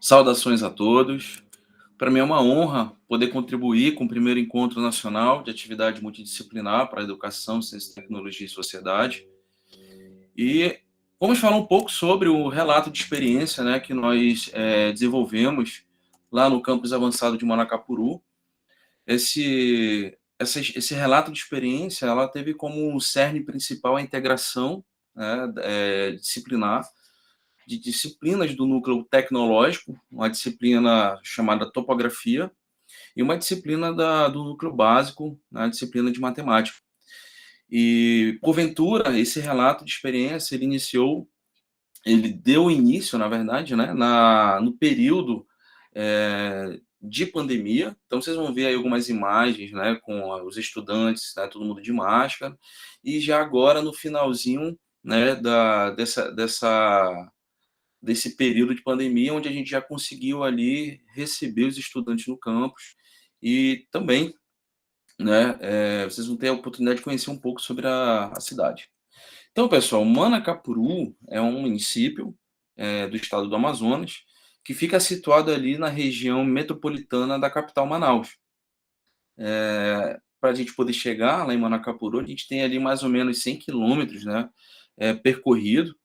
Saudações a todos. Para mim é uma honra poder contribuir com o primeiro encontro nacional de atividade multidisciplinar para a educação, ciência, tecnologia e sociedade. E vamos falar um pouco sobre o relato de experiência, né, que nós desenvolvemos lá no campus avançado de Manacapuru. Esse relato de experiência, ela teve como cerne principal a integração, né, disciplinar de disciplinas do núcleo tecnológico, uma disciplina chamada topografia, e uma disciplina do núcleo básico, né, a disciplina de matemática. E, porventura, esse relato de experiência, ele deu início, na verdade, né, no período de pandemia. Então, vocês vão ver aí algumas imagens, né, com os estudantes, né, todo mundo de máscara, e já agora, no finalzinho, né, desse período de pandemia, onde a gente já conseguiu ali receber os estudantes no campus e também, né, vocês vão ter a oportunidade de conhecer um pouco sobre a cidade. Então, pessoal, Manacapuru é um município do estado do Amazonas que fica situado ali na região metropolitana da capital Manaus. Para a gente poder chegar lá em Manacapuru, a gente tem ali mais ou menos 100 quilômetros, né, percorrido.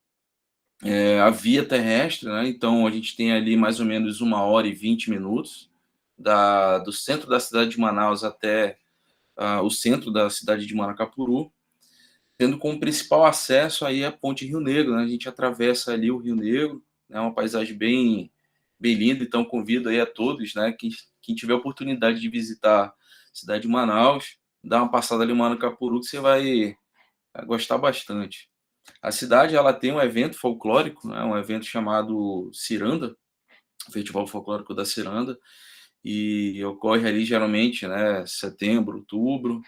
A via terrestre, né? Então a gente tem ali mais ou menos 1 hora e 20 minutos do centro da cidade de Manaus até o centro da cidade de Manacapuru, tendo como principal acesso aí a Ponte Rio Negro, né? A gente atravessa ali o Rio Negro, é uma paisagem bem linda, então convido aí a todos, né? Quem tiver a oportunidade de visitar a cidade de Manaus, dá uma passada ali em Manacapuru que você vai gostar bastante. A cidade ela tem um evento folclórico, né, um evento chamado Ciranda, Festival Folclórico da Ciranda, e ocorre ali geralmente, né, setembro, outubro,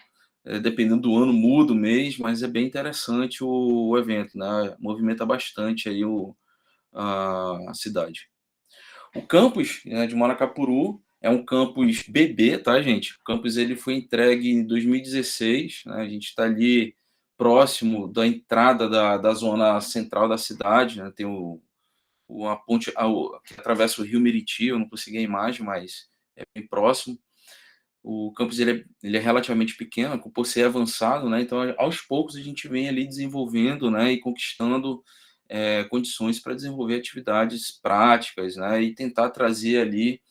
dependendo do ano muda o mês, mas é bem interessante o evento, né, movimenta bastante aí a cidade. O campus, né, de Manacapuru é um campus bebê, tá, gente? O campus ele foi entregue em 2016, né? A gente está ali próximo da entrada da zona central da cidade, né? Tem a ponte que atravessa o rio Meriti, eu não consegui a imagem, mas é bem próximo. O campus ele é relativamente pequeno, por ser avançado, né? Então, aos poucos, a gente vem ali desenvolvendo, né? E conquistando condições para desenvolver atividades práticas, né? E tentar trazer ali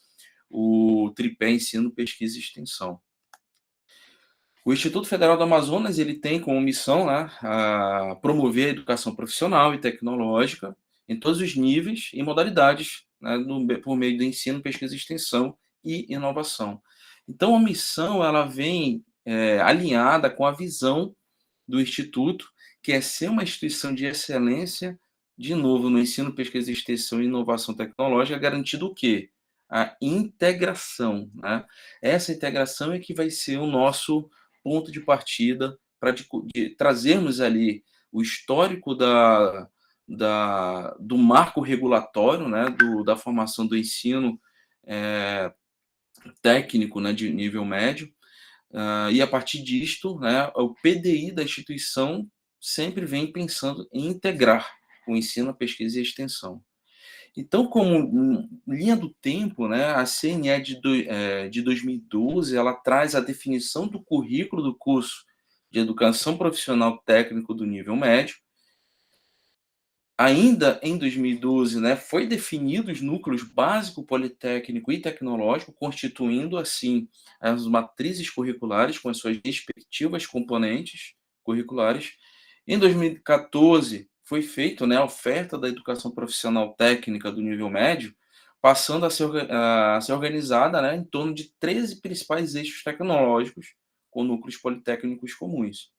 o tripé ensino, pesquisa e extensão. O Instituto Federal do Amazonas ele tem como missão, né, a promover a educação profissional e tecnológica em todos os níveis e modalidades, né, por meio do ensino, pesquisa e extensão e inovação. Então, a missão ela vem alinhada com a visão do Instituto, que é ser uma instituição de excelência, de novo, no ensino, pesquisa, extensão e inovação tecnológica, garantido o quê? A integração, né? Essa integração é que vai ser o nosso ponto de partida para de trazermos ali o histórico do marco regulatório, né, da formação do ensino técnico, né, de nível médio, e a partir disto, né, o PDI da instituição sempre vem pensando em integrar o ensino, a pesquisa e a extensão. Então, como linha do tempo, né, a CNE de 2012 ela traz a definição do currículo do curso de Educação Profissional Técnico do nível médio. Ainda em 2012, né, foi definido os núcleos básico, politécnico e tecnológico, constituindo, assim, as matrizes curriculares com as suas respectivas componentes curriculares. Em 2014, foi feito, né, a oferta da educação profissional técnica do nível médio, passando a ser organizada, né, em torno de 13 principais eixos tecnológicos com núcleos politécnicos comuns.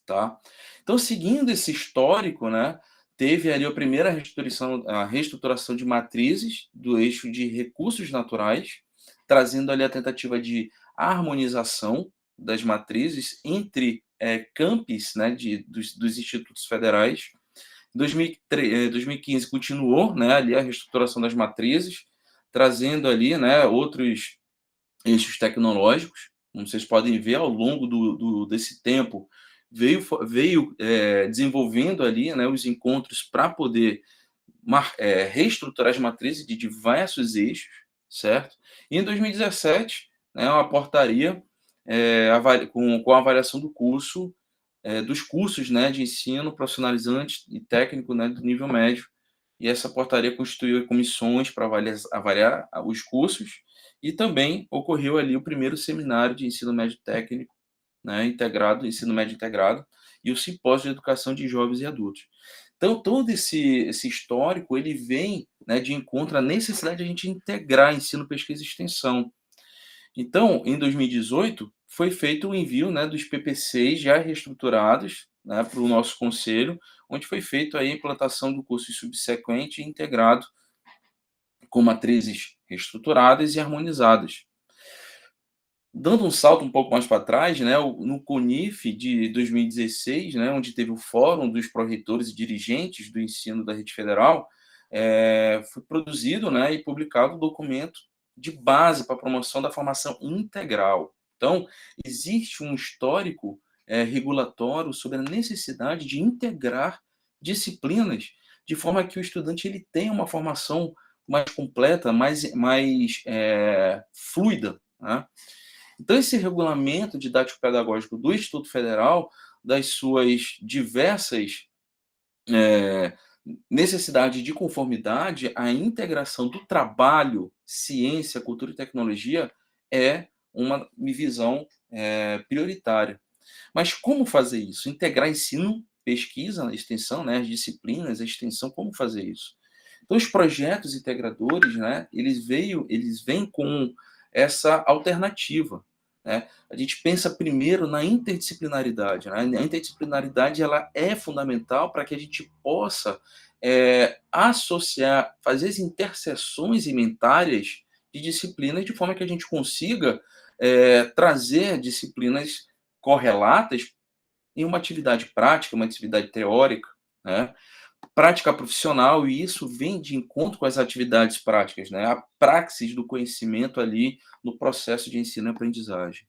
Tá? Então, seguindo esse histórico, né, teve ali a reestruturação de matrizes do eixo de recursos naturais, trazendo ali a tentativa de harmonização das matrizes entre campos, né, dos institutos federais. Em 2015 continuou, né, ali a reestruturação das matrizes, trazendo ali, né, outros eixos tecnológicos. Como vocês podem ver, ao longo desse tempo, veio desenvolvendo ali, né, os encontros para poder reestruturar as matrizes de diversos eixos, certo? E em 2017, né, uma portaria com a avaliação do curso, dos cursos, né, de ensino profissionalizante e técnico, né, do nível médio. E essa portaria constituiu comissões para avaliar os cursos, e também ocorreu ali o primeiro seminário de ensino médio técnico, né, integrado, ensino médio integrado, e o simpósio de educação de jovens e adultos. Então, todo esse histórico, ele vem, né, de encontro à necessidade de a gente integrar ensino, pesquisa e extensão. Então, em 2018, foi feito o envio, né, dos PPCs já reestruturados, né, para o nosso conselho, onde foi feita a implantação do curso subsequente e integrado com matrizes reestruturadas e harmonizadas. Dando um salto um pouco mais para trás, né, no CONIF de 2016, né, onde teve o Fórum dos Pró-Reitores e Dirigentes do Ensino da Rede Federal, foi produzido, né, e publicado um documento de base para a promoção da formação integral. Então, existe um histórico regulatório sobre a necessidade de integrar disciplinas de forma que o estudante ele tenha uma formação mais completa, mais fluida, né? Então, esse regulamento didático-pedagógico do Instituto Federal, das suas diversas necessidades de conformidade, a integração do trabalho, ciência, cultura e tecnologia é uma visão prioritária. Mas como fazer isso? Integrar ensino, pesquisa, extensão, né, as disciplinas, a extensão, como fazer isso? Então, os projetos integradores, né, eles vêm com essa alternativa, né? A gente pensa primeiro na interdisciplinaridade, né? A interdisciplinaridade ela é fundamental para que a gente possa associar, fazer as interseções ementárias de disciplinas de forma que a gente consiga trazer disciplinas correlatas em uma atividade prática, uma atividade teórica, né? Prática profissional, e isso vem de encontro com as atividades práticas, né? A praxis do conhecimento ali no processo de ensino e aprendizagem.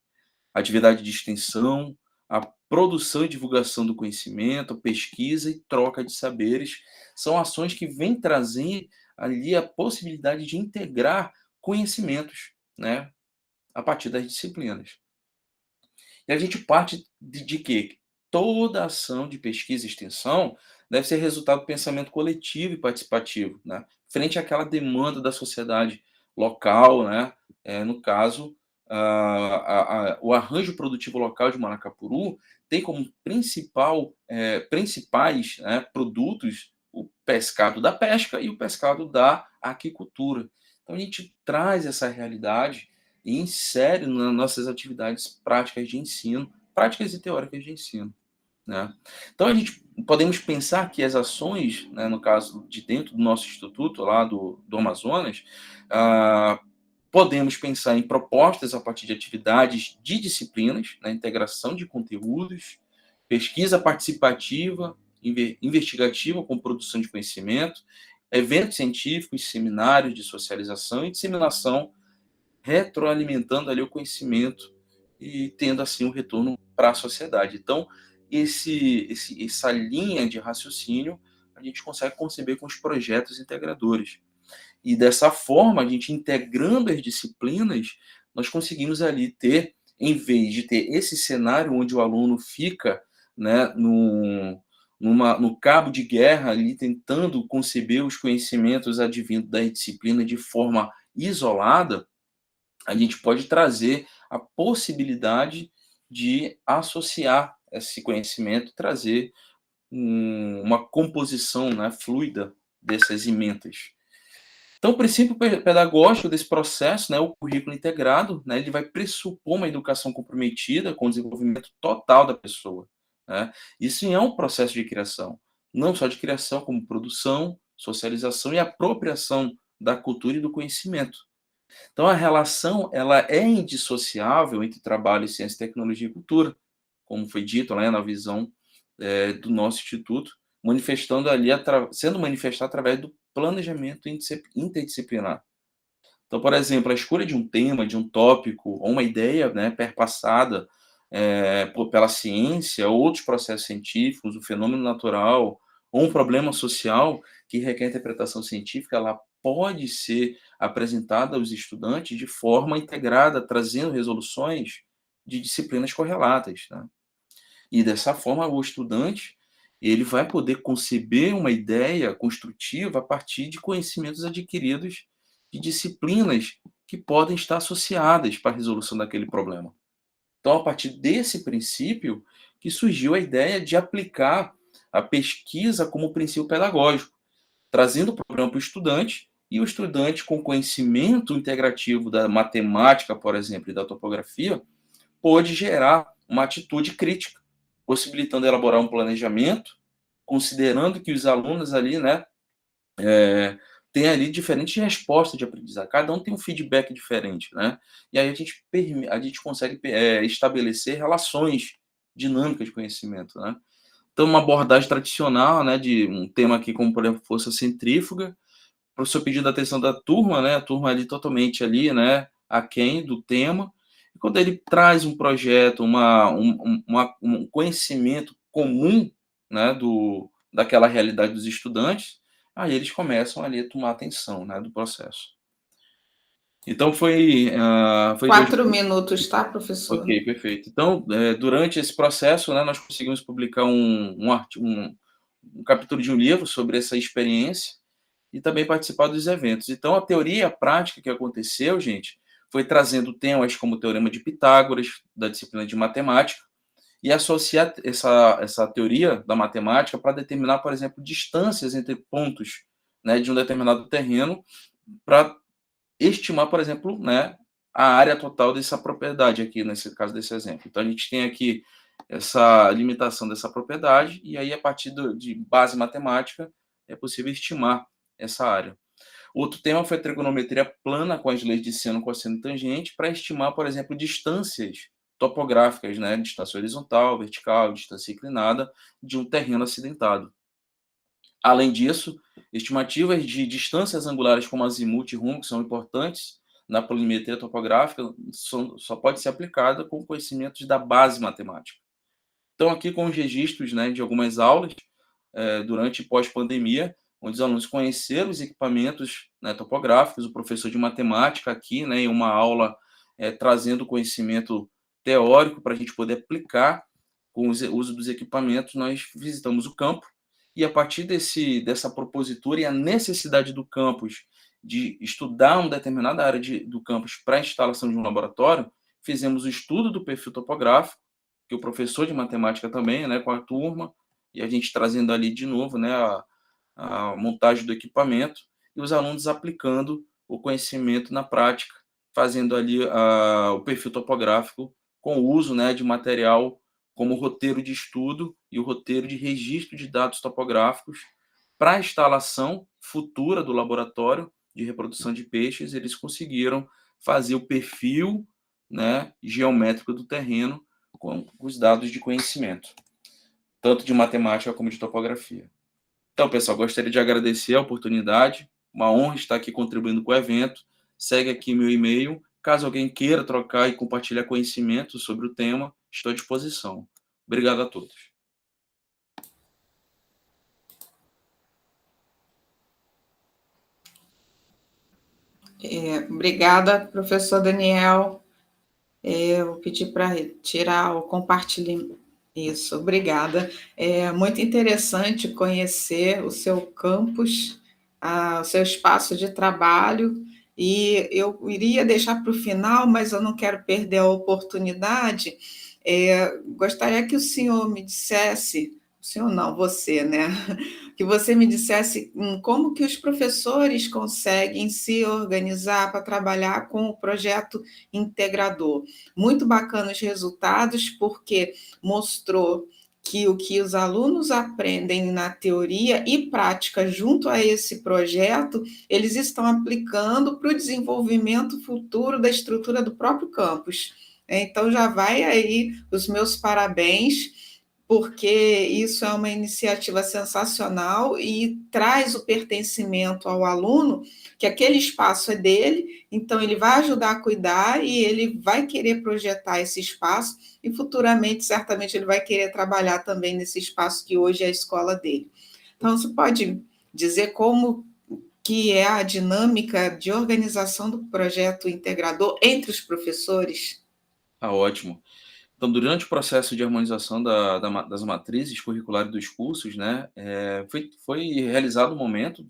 Atividade de extensão, a produção e divulgação do conhecimento, pesquisa e troca de saberes, são ações que vêm trazer ali a possibilidade de integrar conhecimentos, né? A partir das disciplinas. E a gente parte de quê? Toda ação de pesquisa e extensão deve ser resultado do pensamento coletivo e participativo, né? Frente àquela demanda da sociedade local, né? No caso, o arranjo produtivo local de Manacapuru tem como principais, né, produtos o pescado da pesca e o pescado da aquicultura. Então a gente traz essa realidade e insere nas nossas atividades práticas de ensino, práticas e teóricas de ensino, né? Então a gente podemos pensar que as ações, né, no caso de dentro do nosso instituto lá do Amazonas, podemos pensar em propostas a partir de atividades de disciplinas, né, integração de conteúdos, pesquisa participativa, investigativa com produção de conhecimento, eventos científicos, seminários de socialização e disseminação, retroalimentando ali o conhecimento e tendo assim um retorno para a sociedade. Então, essa linha de raciocínio a gente consegue conceber com os projetos integradores. E dessa forma, a gente integrando as disciplinas, nós conseguimos ali ter, em vez de ter esse cenário onde o aluno fica, né, no cabo de guerra ali tentando conceber os conhecimentos advindos da disciplina de forma isolada, a gente pode trazer a possibilidade de associar esse conhecimento, trazer uma composição, né, fluida dessas ementas. Então, o princípio pedagógico desse processo, né, o currículo integrado, né, ele vai pressupor uma educação comprometida com o desenvolvimento total da pessoa, né? Isso é um processo de criação, não só de criação, como produção, socialização e apropriação da cultura e do conhecimento. Então, a relação ela é indissociável entre trabalho, ciência, tecnologia e cultura, como foi dito lá na visão do nosso instituto, manifestando ali, sendo manifestado através do planejamento interdisciplinar. Então, por exemplo, a escolha de um tema, de um tópico, ou uma ideia, né, perpassada pela ciência, outros processos científicos, o fenômeno natural, ou um problema social que requer interpretação científica, ela pode ser apresentada aos estudantes de forma integrada, trazendo resoluções de disciplinas correlatas, né. E dessa forma o estudante, ele vai poder conceber uma ideia construtiva a partir de conhecimentos adquiridos de disciplinas que podem estar associadas para a resolução daquele problema. Então, a partir desse princípio, que surgiu a ideia de aplicar a pesquisa como princípio pedagógico, trazendo o problema para o estudante, e o estudante com conhecimento integrativo da matemática, por exemplo, e da topografia, pôde gerar uma atitude crítica, possibilitando elaborar um planejamento, considerando que os alunos ali, né, têm ali diferentes respostas de aprendizagem, cada um tem um feedback diferente, né, e aí a gente consegue estabelecer relações dinâmicas de conhecimento, né. Então uma abordagem tradicional, né, de um tema aqui como, por exemplo, força centrífuga, o professor pedindo a atenção da turma, né, a turma ali totalmente ali, né, aquém do tema, e quando ele traz um projeto, um conhecimento comum, né, daquela realidade dos estudantes, aí eles começam ali a tomar atenção, né, do processo. Então foi 4 minutos, tá, professor? ok, perfeito. Então, durante esse processo, né, nós conseguimos publicar um capítulo de um livro sobre essa experiência, e também participar dos eventos. Então, a teoria e a prática que aconteceu, gente, foi trazendo temas como o Teorema de Pitágoras, da disciplina de matemática, e associar essa teoria da matemática para determinar, por exemplo, distâncias entre pontos, né, de um determinado terreno, para estimar, por exemplo, né, a área total dessa propriedade aqui, nesse caso desse exemplo. Então, a gente tem aqui essa limitação dessa propriedade, e aí, a partir de base matemática, é possível estimar essa área. Outro tema foi a trigonometria plana com as leis de seno, cosseno e tangente, para estimar, por exemplo, distâncias topográficas, né, distância horizontal, vertical, distância inclinada de um terreno acidentado. Além disso, estimativas de distâncias angulares como azimuth e rumo, que são importantes na planimetria topográfica, só pode ser aplicada com conhecimentos da base matemática. Então, aqui com os registros, né, de algumas aulas, durante e pós-pandemia, onde os alunos conheceram os equipamentos, né, topográficos, o professor de matemática aqui, né, em uma aula, trazendo conhecimento teórico para a gente poder aplicar com o uso dos equipamentos, nós visitamos o campo, e a partir dessa propositura e a necessidade do campus de estudar uma determinada área do campus para a instalação de um laboratório, fizemos o estudo do perfil topográfico, que o professor de matemática também, né, com a turma, e a gente trazendo ali de novo, né, a montagem do equipamento, e os alunos aplicando o conhecimento na prática, fazendo ali o perfil topográfico com o uso, né, de material como o roteiro de estudo e o roteiro de registro de dados topográficos para a instalação futura do laboratório de reprodução de peixes. Eles conseguiram fazer o perfil, né, geométrico do terreno com os dados de conhecimento, tanto de matemática como de topografia. Então, pessoal, gostaria de agradecer a oportunidade, uma honra estar aqui contribuindo com o evento. Segue aqui meu e-mail. Caso alguém queira trocar e compartilhar conhecimento sobre o tema, estou à disposição. Obrigado a todos. Obrigada, professor Daniel. Eu pedi para retirar o compartilhamento. Isso, obrigada. É muito interessante conhecer o seu campus, o seu espaço de trabalho, e eu iria deixar para o final, mas eu não quero perder a oportunidade. Gostaria que o senhor me dissesse, o senhor não, você, né? Que você me dissesse como que os professores conseguem se organizar para trabalhar com o projeto integrador. Muito bacana os resultados, porque mostrou que o que os alunos aprendem na teoria e prática junto a esse projeto, eles estão aplicando para o desenvolvimento futuro da estrutura do próprio campus. Então, já vai aí os meus parabéns, porque isso é uma iniciativa sensacional e traz o pertencimento ao aluno, que aquele espaço é dele, então ele vai ajudar a cuidar e ele vai querer projetar esse espaço e futuramente, certamente, ele vai querer trabalhar também nesse espaço que hoje é a escola dele. Então, você pode dizer como que é a dinâmica de organização do projeto integrador entre os professores? Tá ótimo. Então, durante o processo de harmonização das matrizes curriculares dos cursos, né, foi realizado um momento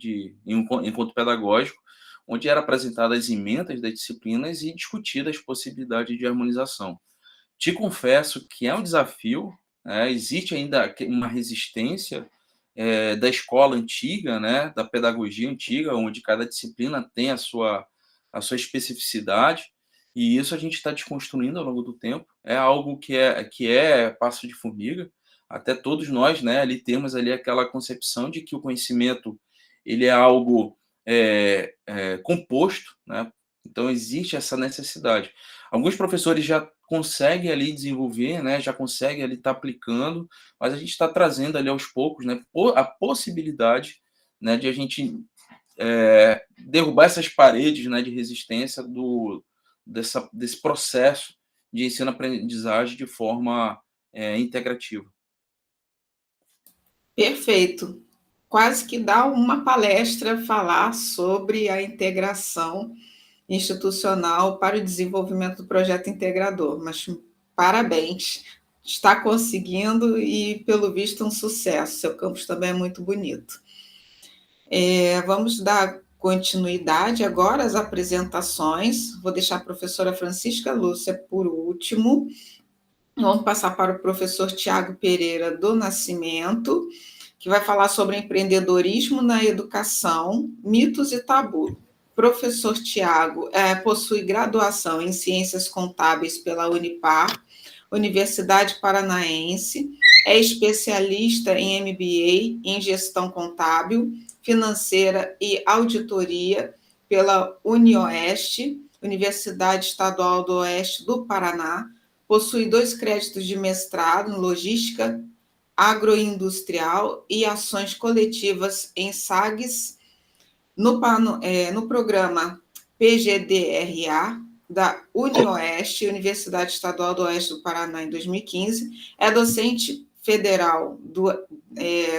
em um encontro pedagógico, onde era apresentadas as emendas das disciplinas e discutidas as possibilidades de harmonização. Te confesso que é um desafio, né, existe ainda uma resistência da escola antiga, né, da pedagogia antiga, onde cada disciplina tem a sua especificidade, e isso a gente está desconstruindo ao longo do tempo. É algo que é passo de formiga. Até todos nós, né, ali temos ali aquela concepção de que o conhecimento ele é algo composto, né? Então existe essa necessidade. Alguns professores já conseguem ali desenvolver, né, já conseguem ali estar aplicando, mas a gente está trazendo ali aos poucos, né, a possibilidade, né, de a gente derrubar essas paredes, né, de resistência desse processo de ensino-aprendizagem de forma integrativa. Perfeito. Quase que dá uma palestra falar sobre a integração institucional para o desenvolvimento do projeto integrador, mas parabéns, está conseguindo e, pelo visto, um sucesso. Seu campus também é muito bonito. Vamos dar continuidade agora às apresentações. Vou deixar a professora Francisca Lúcia por último. Vamos passar para o professor Tiago Pereira do Nascimento, que vai falar sobre empreendedorismo na educação, mitos e tabu. Professor Tiago possui graduação em Ciências Contábeis pela Unipar, Universidade Paranaense, é especialista em MBA em Gestão Contábil, Financeira e Auditoria pela UniOeste, Universidade Estadual do Oeste do Paraná, possui 2 créditos de mestrado em Logística Agroindustrial e Ações Coletivas em SAGs, no programa PGDRA da UniOeste, Universidade Estadual do Oeste do Paraná, em 2015, é docente federal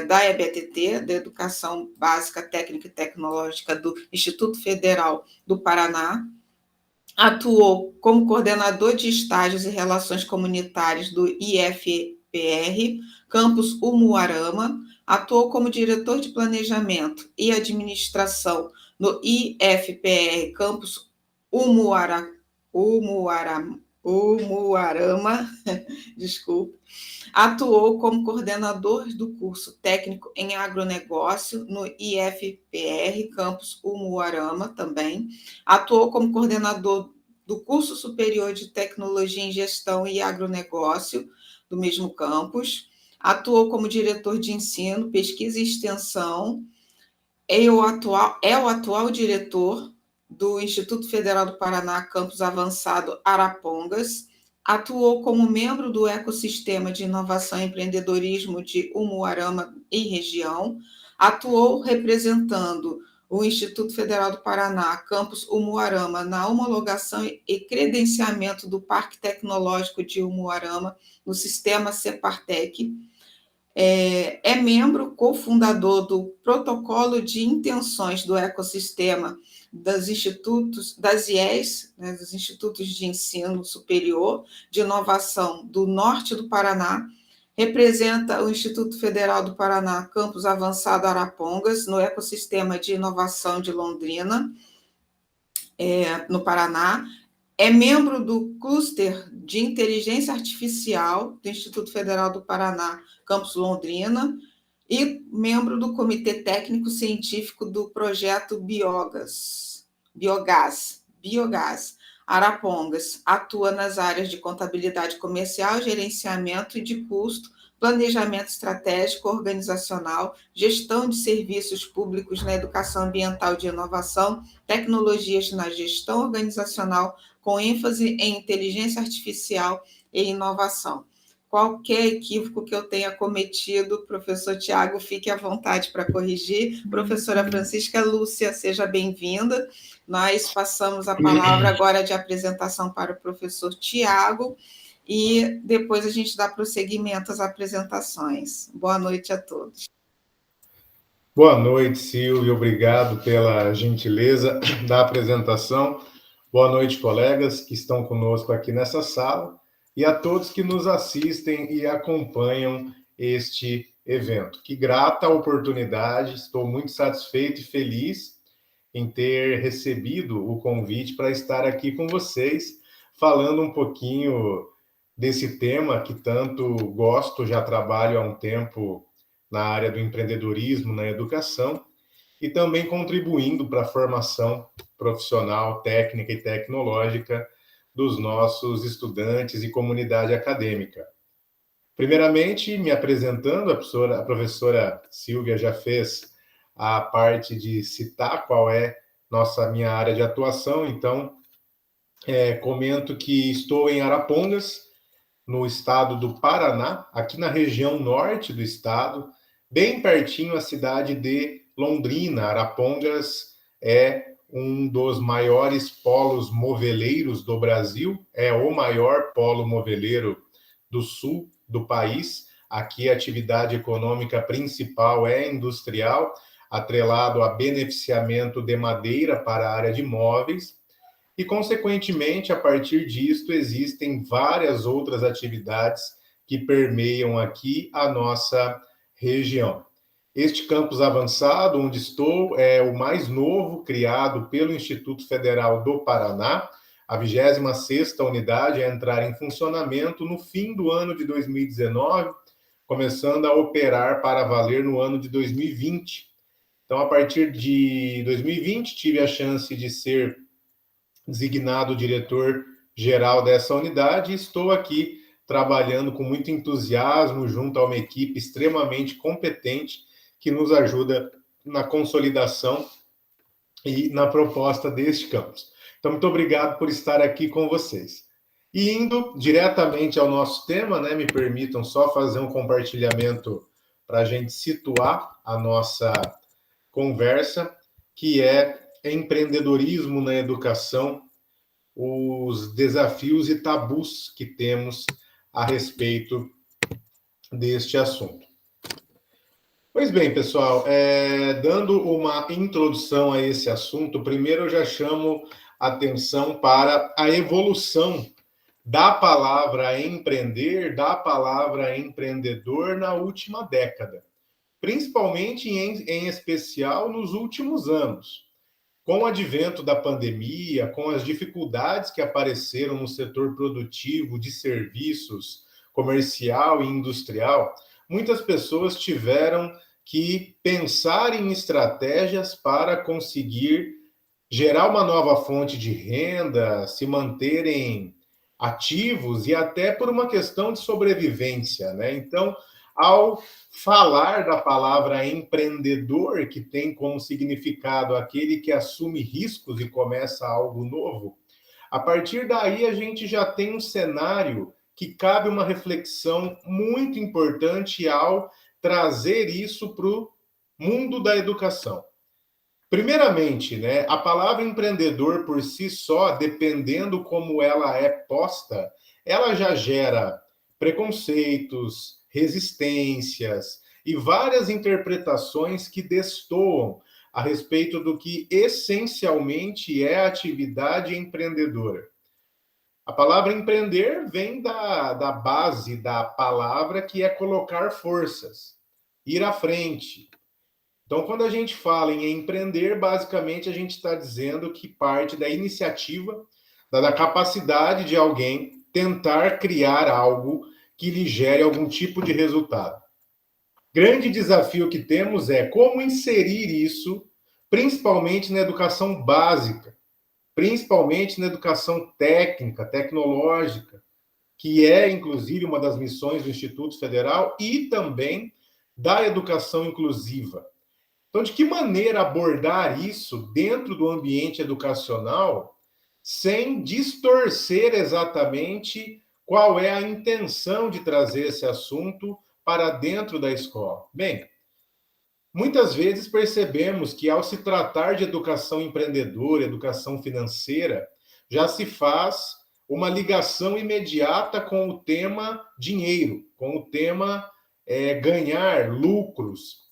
da EBTT, da Educação Básica Técnica e Tecnológica do Instituto Federal do Paraná, atuou como coordenador de estágios e relações comunitárias do IFPR, campus Umuarama, atuou como diretor de planejamento e administração no IFPR, campus Umuarama, desculpe. Atuou como coordenador do curso técnico em agronegócio no IFPR, campus Umuarama também. Atuou como coordenador do curso superior de tecnologia em gestão e agronegócio do mesmo campus. Atuou como diretor de ensino, pesquisa e extensão. É o atual diretor do Instituto Federal do Paraná, campus avançado Arapongas. Atuou como membro do ecossistema de inovação e empreendedorismo de Umuarama e região. Atuou representando o Instituto Federal do Paraná, campus Umuarama, na homologação e credenciamento do Parque Tecnológico de Umuarama, no sistema CEPARTEC. É membro cofundador do Protocolo de Intenções do Ecossistema das IES, né, dos Institutos de Ensino Superior de Inovação do Norte do Paraná, representa o Instituto Federal do Paraná, campus avançado Arapongas, no ecossistema de inovação de Londrina, no Paraná, é membro do Cluster de Inteligência Artificial do Instituto Federal do Paraná, campus Londrina, e membro do Comitê Técnico Científico do Projeto Biogás, Arapongas. Atua nas áreas de contabilidade comercial, gerenciamento e de custo, planejamento estratégico organizacional, gestão de serviços públicos na educação ambiental de inovação, tecnologias na gestão organizacional, com ênfase em inteligência artificial e inovação. Qualquer equívoco que eu tenha cometido, professor Tiago, fique à vontade para corrigir. Professora Francisca Lúcia, seja bem-vinda. Nós passamos a palavra agora de apresentação para o professor Tiago e depois a gente dá prosseguimento às apresentações. Boa noite a todos. Boa noite, Silvio. Obrigado pela gentileza da apresentação. Boa noite, colegas que estão conosco aqui nessa sala e a todos que nos assistem e acompanham este evento. Que grata oportunidade, estou muito satisfeito e feliz em ter recebido o convite para estar aqui com vocês, falando um pouquinho desse tema que tanto gosto, já trabalho há um tempo na área do empreendedorismo, na educação, e também contribuindo para a formação profissional, técnica e tecnológica dos nossos estudantes e comunidade acadêmica. Primeiramente, me apresentando, a professora Silvia já fez a parte de citar qual é minha área de atuação, então comento que estou em Arapongas, no estado do Paraná, aqui na região norte do estado, bem pertinho a cidade de Londrina. Arapongas é um dos maiores polos moveleiros do Brasil, é o maior polo moveleiro do sul do país. Aqui a atividade econômica principal é industrial, atrelado a beneficiamento de madeira para a área de móveis, e, consequentemente, a partir disto, existem várias outras atividades que permeiam aqui a nossa região. Este campus avançado, onde estou, é o mais novo criado pelo Instituto Federal do Paraná, a 26ª unidade a entrar em funcionamento no fim do ano de 2019, começando a operar para valer no ano de 2020. Então, a partir de 2020, tive a chance de ser designado diretor-geral dessa unidade, e estou aqui trabalhando com muito entusiasmo junto a uma equipe extremamente competente que nos ajuda na consolidação e na proposta deste campus. Então, muito obrigado por estar aqui com vocês. E indo diretamente ao nosso tema, me permitam só fazer um compartilhamento para a gente situar a nossa conversa, que é empreendedorismo na educação, os desafios e tabus que temos a respeito deste assunto. Pois bem, pessoal, dando uma introdução a esse assunto, primeiro eu já chamo atenção para a evolução da palavra empreender, da palavra empreendedor na última década, principalmente em especial nos últimos anos. Com o advento da pandemia, com as dificuldades que apareceram no setor produtivo de serviços, comercial e industrial, muitas pessoas tiveram que pensar em estratégias para conseguir gerar uma nova fonte de renda, se manterem ativos e até por uma questão de sobrevivência, Então, ao falar da palavra empreendedor, que tem como significado aquele que assume riscos e começa algo novo, a partir daí a gente já tem um cenário que cabe uma reflexão muito importante ao trazer isso para o mundo da educação. Primeiramente, a palavra empreendedor por si só, dependendo como ela é posta, ela já gera preconceitos, resistências e várias interpretações que destoam a respeito do que essencialmente é a atividade empreendedora. A palavra empreender vem da base da palavra, que é colocar forças, ir à frente. Então, quando a gente fala em empreender, basicamente a gente está dizendo que parte da iniciativa, da capacidade de alguém tentar criar algo que lhe gere algum tipo de resultado. Grande desafio que temos é como inserir isso, principalmente na educação básica, principalmente na educação técnica, tecnológica, que é, inclusive, uma das missões do Instituto Federal e também da educação inclusiva. Então, de que maneira abordar isso dentro do ambiente educacional sem distorcer exatamente qual é a intenção de trazer esse assunto para dentro da escola? Bem, muitas vezes percebemos que, ao se tratar de educação empreendedora, educação financeira, já se faz uma ligação imediata com o tema dinheiro, com o tema ganhar lucros.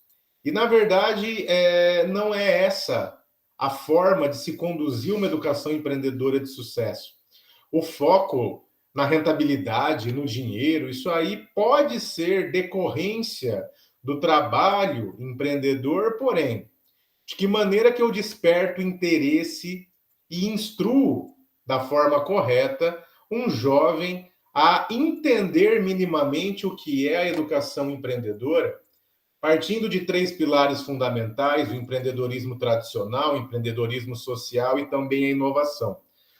E, na verdade, não é essa a forma de se conduzir uma educação empreendedora de sucesso. O foco na rentabilidade, no dinheiro, isso aí pode ser decorrência do trabalho empreendedor, porém, de que maneira que eu desperto interesse e instruo da forma correta um jovem a entender minimamente o que é a educação empreendedora, partindo de 3 pilares fundamentais: o empreendedorismo tradicional, o empreendedorismo social e também a inovação.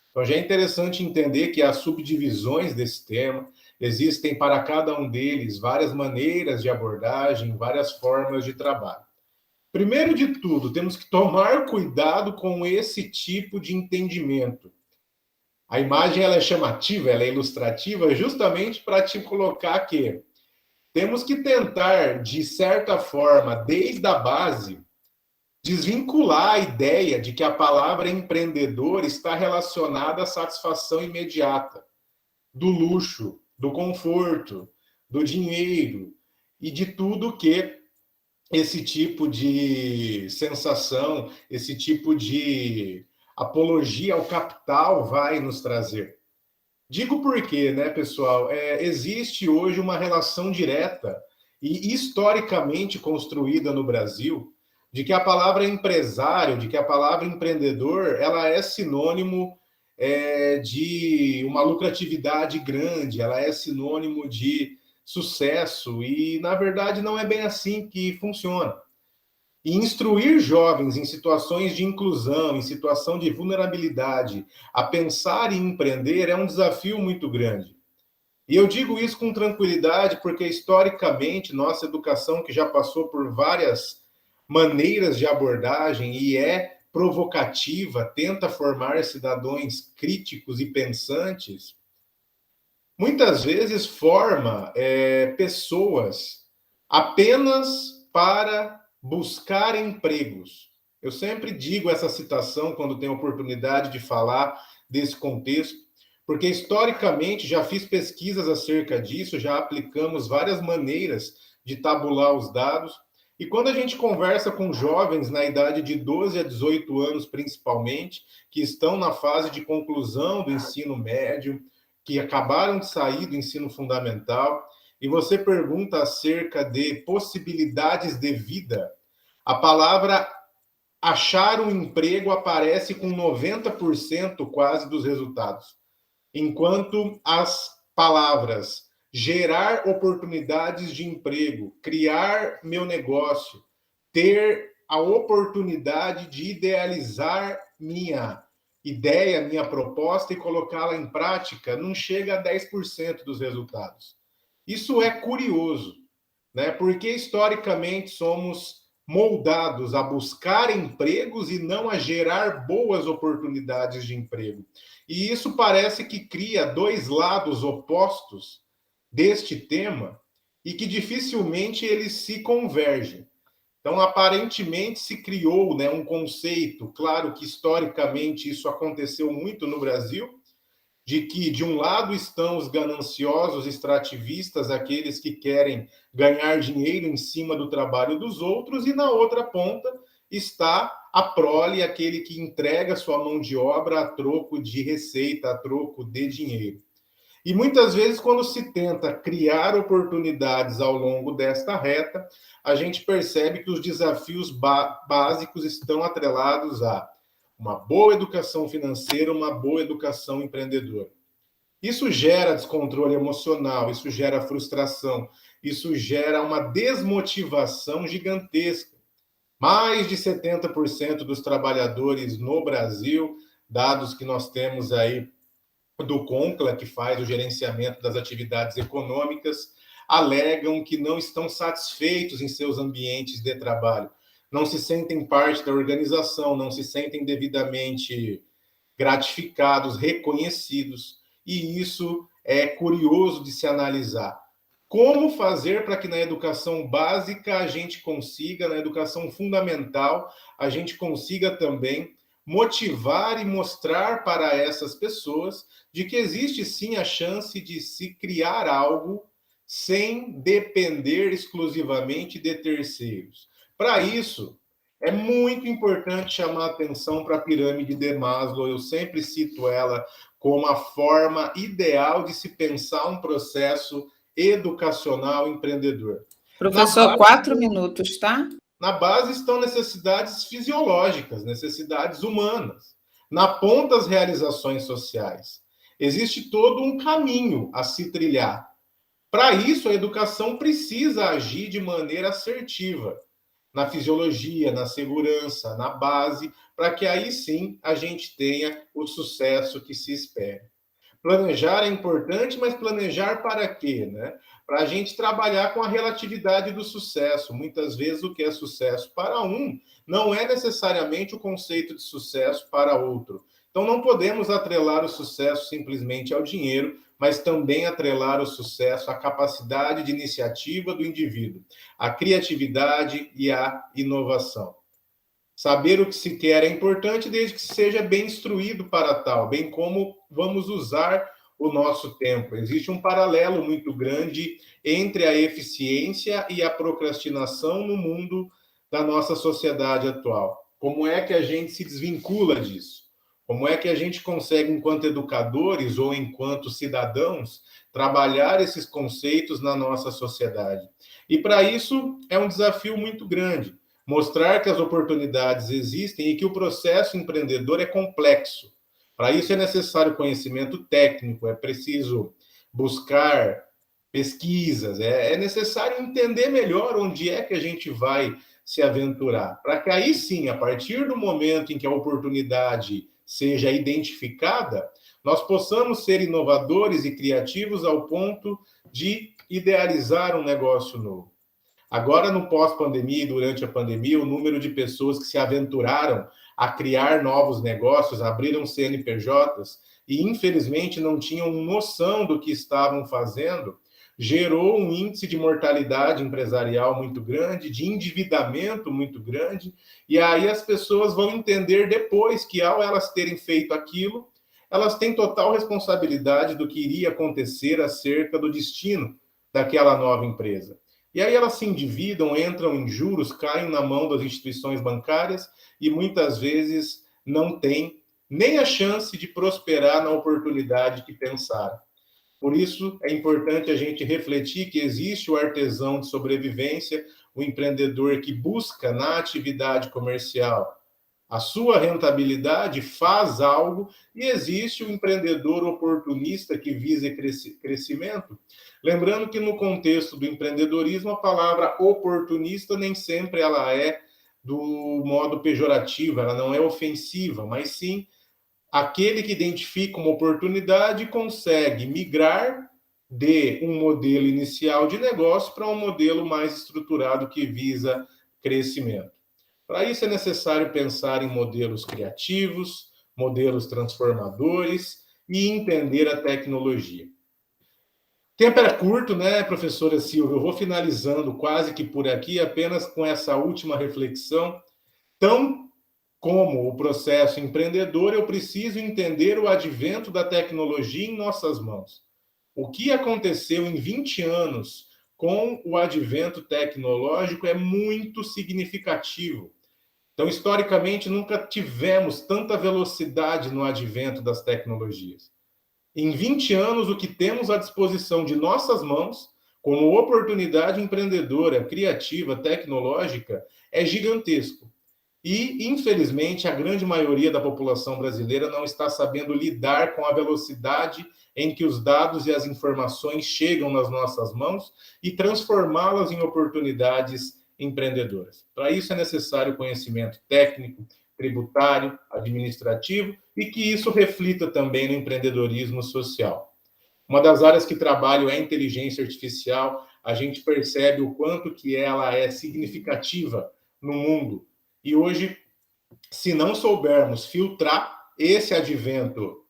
Então, já é interessante entender que há subdivisões desse tema, existem para cada um deles várias maneiras de abordagem, várias formas de trabalho. Primeiro de tudo, temos que tomar cuidado com esse tipo de entendimento. A imagem ela é chamativa, ela é ilustrativa, justamente para te colocar que temos que tentar, de certa forma, desde a base, desvincular a ideia de que a palavra empreendedor está relacionada à satisfação imediata, do luxo, do conforto, do dinheiro e de tudo que esse tipo de sensação, esse tipo de apologia ao capital vai nos trazer. Digo porque, né, pessoal, existe hoje uma relação direta e historicamente construída no Brasil de que a palavra empresário, de que a palavra empreendedor, ela é sinônimo de uma lucratividade grande, ela é sinônimo de sucesso e, na verdade, não é bem assim que funciona. E instruir jovens em situações de inclusão, em situação de vulnerabilidade, a pensar em empreender é um desafio muito grande. E eu digo isso com tranquilidade porque, historicamente, nossa educação, que já passou por várias maneiras de abordagem e é provocativa, tenta formar cidadãos críticos e pensantes, muitas vezes forma pessoas apenas para buscar empregos. Eu sempre digo essa citação quando tenho oportunidade de falar desse contexto, porque historicamente já fiz pesquisas acerca disso, já aplicamos várias maneiras de tabular os dados, e quando a gente conversa com jovens na idade de 12 a 18 anos, principalmente, que estão na fase de conclusão do ensino médio, que acabaram de sair do ensino fundamental, e você pergunta acerca de possibilidades de vida, a palavra achar um emprego aparece com 90% quase dos resultados, enquanto as palavras gerar oportunidades de emprego, criar meu negócio, ter a oportunidade de idealizar minha ideia, minha proposta e colocá-la em prática, não chega a 10% dos resultados. Isso é curioso, né? Porque historicamente somos moldados a buscar empregos e não a gerar boas oportunidades de emprego. E isso parece que cria dois lados opostos deste tema e que dificilmente eles se convergem. Então, aparentemente, se criou, né, um conceito, claro que historicamente isso aconteceu muito no Brasil, de que, de um lado, estão os gananciosos extrativistas, aqueles que querem ganhar dinheiro em cima do trabalho dos outros, e na outra ponta está a prole, aquele que entrega sua mão de obra a troco de receita, a troco de dinheiro. E muitas vezes, quando se tenta criar oportunidades ao longo desta reta, a gente percebe que os desafios básicos estão atrelados a uma boa educação financeira, uma boa educação empreendedora. Isso gera descontrole emocional, isso gera frustração, isso gera uma desmotivação gigantesca. Mais de 70% dos trabalhadores no Brasil, dados que nós temos aí do CONCLA, que faz o gerenciamento das atividades econômicas, alegam que não estão satisfeitos em seus ambientes de trabalho, não se sentem parte da organização, não se sentem devidamente gratificados, reconhecidos, e isso é curioso de se analisar. Como fazer para que na educação básica a gente consiga, na educação fundamental, a gente consiga também motivar e mostrar para essas pessoas de que existe sim a chance de se criar algo sem depender exclusivamente de terceiros. Para isso, é muito importante chamar a atenção para a pirâmide de Maslow. Eu sempre cito ela como a forma ideal de se pensar um processo educacional empreendedor. Professor, 4 minutos, tá? Na base estão necessidades fisiológicas, necessidades humanas. Na ponta, as realizações sociais. Existe todo um caminho a se trilhar. Para isso, a educação precisa agir de maneira assertiva, na fisiologia, na segurança, na base, para que aí sim a gente tenha o sucesso que se espera. Planejar é importante, mas planejar para quê, né? Para a gente trabalhar com a relatividade do sucesso. Muitas vezes o que é sucesso para um não é necessariamente o conceito de sucesso para outro. Então não podemos atrelar o sucesso simplesmente ao dinheiro, mas também atrelar o sucesso à capacidade de iniciativa do indivíduo, à criatividade e à inovação. Saber o que se quer é importante desde que seja bem instruído para tal, bem como vamos usar o nosso tempo. Existe um paralelo muito grande entre a eficiência e a procrastinação no mundo da nossa sociedade atual. Como é que a gente se desvincula disso? Como é que a gente consegue, enquanto educadores ou enquanto cidadãos, trabalhar esses conceitos na nossa sociedade? E para isso é um desafio muito grande. Mostrar que as oportunidades existem e que o processo empreendedor é complexo. Para isso é necessário conhecimento técnico, é preciso buscar pesquisas, é necessário entender melhor onde é que a gente vai se aventurar, para que aí sim, a partir do momento em que a oportunidade seja identificada, nós possamos ser inovadores e criativos ao ponto de idealizar um negócio novo. Agora, no pós-pandemia e durante a pandemia, o número de pessoas que se aventuraram a criar novos negócios, abriram CNPJs e, infelizmente, não tinham noção do que estavam fazendo, gerou um índice de mortalidade empresarial muito grande, de endividamento muito grande, e aí as pessoas vão entender depois que, ao elas terem feito aquilo, elas têm total responsabilidade do que iria acontecer acerca do destino daquela nova empresa. E aí elas se endividam, entram em juros, caem na mão das instituições bancárias e muitas vezes não têm nem a chance de prosperar na oportunidade que pensaram. Por isso, é importante a gente refletir que existe o artesão de sobrevivência, o empreendedor que busca na atividade comercial a sua rentabilidade, faz algo, e existe o empreendedor oportunista que visa crescimento. Lembrando que no contexto do empreendedorismo, a palavra oportunista nem sempre ela é do modo pejorativo, ela não é ofensiva, mas sim aquele que identifica uma oportunidade e consegue migrar de um modelo inicial de negócio para um modelo mais estruturado que visa crescimento. Para isso é necessário pensar em modelos criativos, modelos transformadores e entender a tecnologia. O tempo era curto, né, professora Silvia? Eu vou finalizando quase que por aqui, apenas com essa última reflexão. Tão como o processo empreendedor, eu preciso entender o advento da tecnologia em nossas mãos. O que aconteceu em 20 anos com o advento tecnológico é muito significativo. Então, historicamente, nunca tivemos tanta velocidade no advento das tecnologias. Em 20 anos, o que temos à disposição de nossas mãos, como oportunidade empreendedora, criativa, tecnológica, é gigantesco. E, infelizmente, a grande maioria da população brasileira não está sabendo lidar com a velocidade em que os dados e as informações chegam nas nossas mãos e transformá-las em oportunidades empreendedoras. Para isso é necessário conhecimento técnico, tributário, administrativo e que isso reflita também no empreendedorismo social. Uma das áreas que trabalho é a inteligência artificial. A gente percebe o quanto que ela é significativa no mundo. E hoje, se não soubermos filtrar esse advento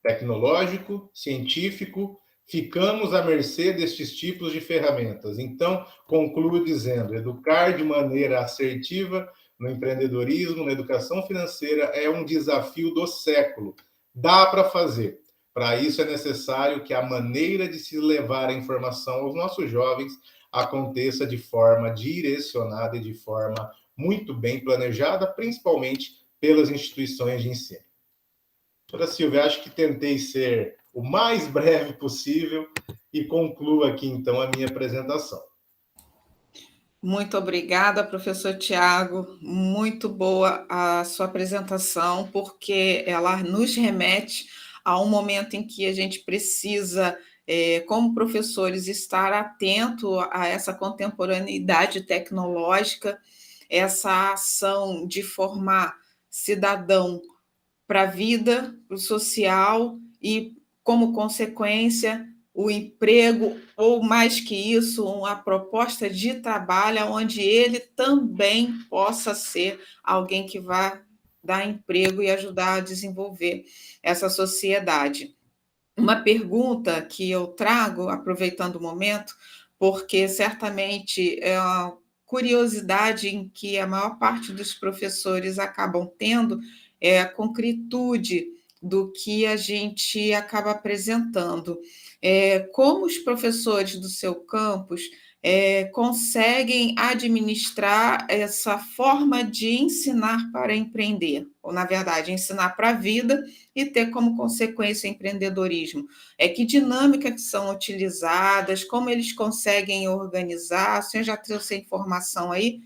tecnológico, científico, ficamos à mercê destes tipos de ferramentas. Então, concluo dizendo, educar de maneira assertiva no empreendedorismo, na educação financeira, é um desafio do século. Dá para fazer. Para isso é necessário que a maneira de se levar a informação aos nossos jovens aconteça de forma direcionada e de forma muito bem planejada, principalmente pelas instituições de ensino. Doutora Silvia, acho que tentei ser o mais breve possível e concluo aqui, então, a minha apresentação. Muito obrigada, professor Tiago. Muito boa a sua apresentação, porque ela nos remete a um momento em que a gente precisa, como professores, estar atento a essa contemporaneidade tecnológica, essa ação de formar cidadão para a vida, para o social e, como consequência, o emprego, ou mais que isso, uma proposta de trabalho onde ele também possa ser alguém que vá dar emprego e ajudar a desenvolver essa sociedade. Uma pergunta que eu trago, aproveitando o momento, porque certamente é uma curiosidade em que a maior parte dos professores acabam tendo, é a concretude do que a gente acaba apresentando. Como os professores do seu campus conseguem administrar essa forma de ensinar para empreender, ou, na verdade, ensinar para a vida e ter como consequência o empreendedorismo. Que dinâmicas são utilizadas, como eles conseguem organizar, o senhor já trouxe a informação aí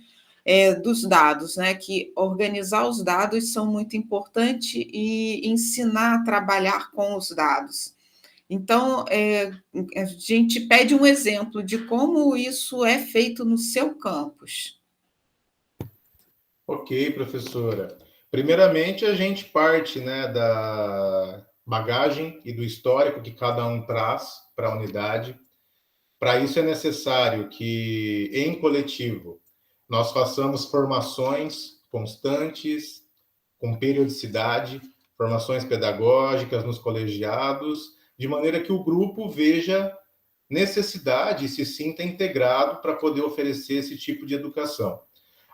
dos dados, né? Que organizar os dados são muito importantes e ensinar a trabalhar com os dados. Então, a gente pede um exemplo de como isso é feito no seu campus. Ok, professora. Primeiramente, a gente parte, né, da bagagem e do histórico que cada um traz para a unidade. Para isso é necessário que, em coletivo, nós façamos formações constantes, com periodicidade, formações pedagógicas nos colegiados, de maneira que o grupo veja necessidade e se sinta integrado para poder oferecer esse tipo de educação.